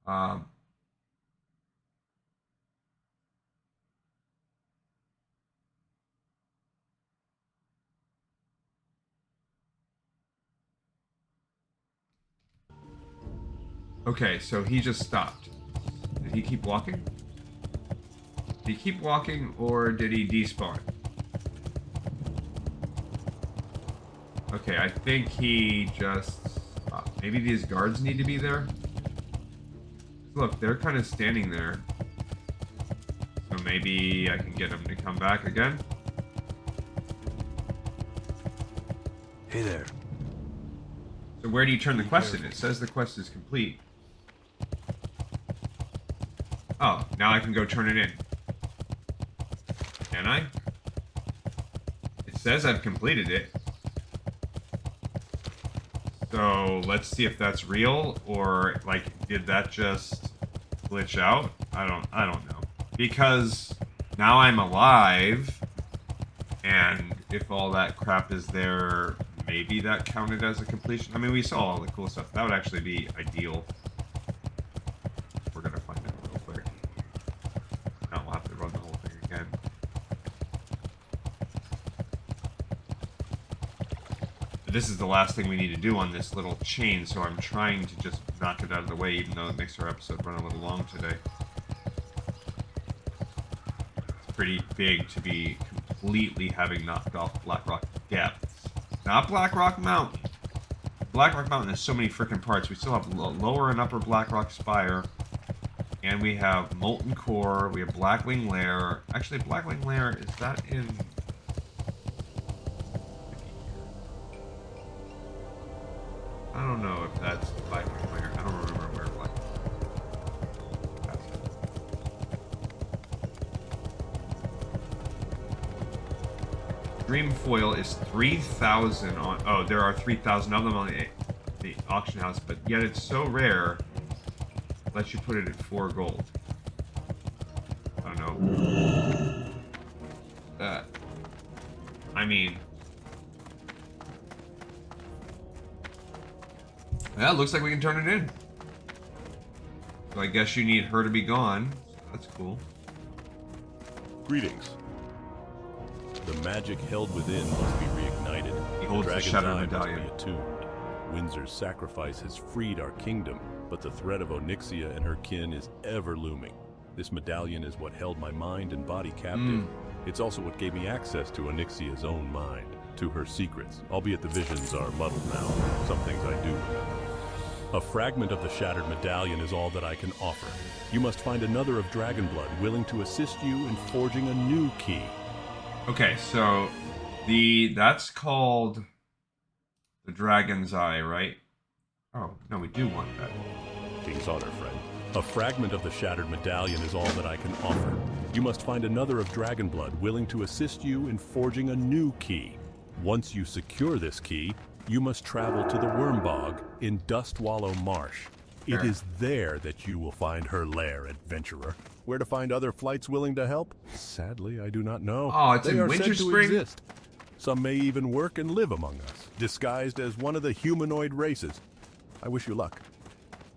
um, okay, so he just stopped. Did he keep walking? Did he keep walking, or did he despawn? Okay, I think he just... maybe these guards need to be there? Look, they're kind of standing there. So maybe I can get them to come back again? Hey there. So where do you turn the quest in? It says the quest is complete. Oh, now I can go turn it in. Can I? It says I've completed it. So let's see if that's real, or like, did that just glitch out? I don't know. Because now I'm alive, and if all that crap is there, maybe that counted as a completion. I mean, we saw all the cool stuff. That would actually be ideal. We're gonna find out real quick. Now we'll have to run the whole thing again. This is the last thing we need to do on this little chain, so I'm trying to just knock it out of the way, even though it makes our episode run a little long today. It's pretty big to be completely having knocked off Blackrock Depths. Not Blackrock Mountain. Blackrock Mountain has so many freaking parts. We still have lower and upper Blackrock Spire. And we have Molten Core. We have Blackwing Lair. Actually, Blackwing Lair, is that in... I don't know if that's Blackwing Lair. I don't remember where Blackwing Lair. Dream Foil is 3,000 on... Oh, there are 3,000 of them on the auction house, but yet it's so rare, it lets you put it at 4 gold. know. I mean... Yeah, it looks like we can turn it in. So I guess you need her to be gone. So that's cool. Greetings. The magic held within must be reignited. He holds the shattered medallion. Must be attuned. Windsor's sacrifice has freed our kingdom, but the threat of Onyxia and her kin is ever looming. This medallion is what held my mind and body captive. It's also what gave me access to Onyxia's own mind, to her secrets, albeit the visions are muddled now. Some things I do remember. A fragment of the shattered medallion is all that I can offer. You must find another of Dragonblood willing to assist you in forging a new key. Okay, so that's called the Dragon's Eye, right? Oh, no, we do want that. King's honor, friend. A fragment of the shattered medallion is all that I can offer. You must find another of Dragonblood willing to assist you in forging a new key. Once you secure this key, you must travel to the Wormbog in Dustwallow Marsh. It is there that you will find her lair, adventurer. Where to find other flights willing to help? Sadly, I do not know. Oh, it's they in are said to Winterspring? exist. Some may even work and live among us, disguised as one of the humanoid races. I wish you luck.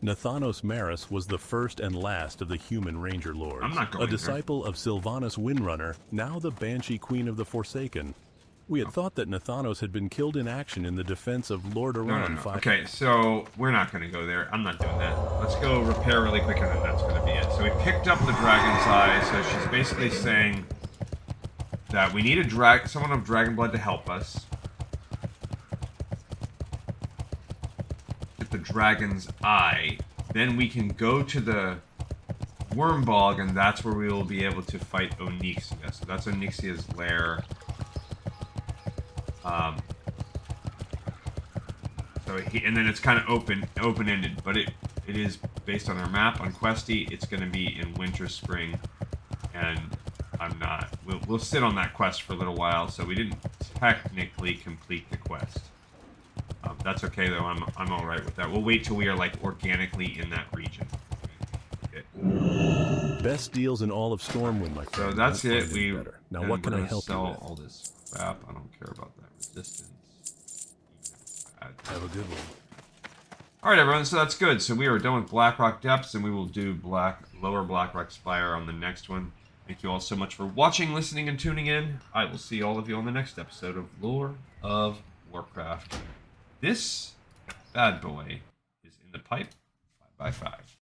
Nathanos Maris was the first and last of the human ranger lords. I'm not going a disciple of Sylvanas Windrunner, now the Banshee Queen of the Forsaken. We had thought that Nathanos had been killed in action in the defense of Lord Aran. No. Okay, so we're not going to go there. I'm not doing that. Let's go repair really quick, and then that's going to be it. So we picked up the Dragon's Eye, so she's basically saying that we need someone of Dragonblood to help us. Get the Dragon's Eye. Then we can go to the Wormbog, and that's where we will be able to fight Onyxia. So that's Onyxia's lair. And then it's kind of open-ended, but it is based on our map on Questy. It's going to be in Winterspring, and I'm not. We'll sit on that quest for a little while, so we didn't technically complete the quest. That's okay though. I'm all right with that. We'll wait till we are like organically in that region. Okay. Best deals in all of Stormwind, my friend. So that's it. Now what can I help you with? Sell all this crap. I don't care about that resistance. Have a good one. Alright everyone, so that's good. So we are done with Blackrock Depths, and we will do Lower Blackrock Spire on the next one. Thank you all so much for watching, listening, and tuning in. I will see all of you on the next episode of Lore of Warcraft. This bad boy is in the pipe 5x5.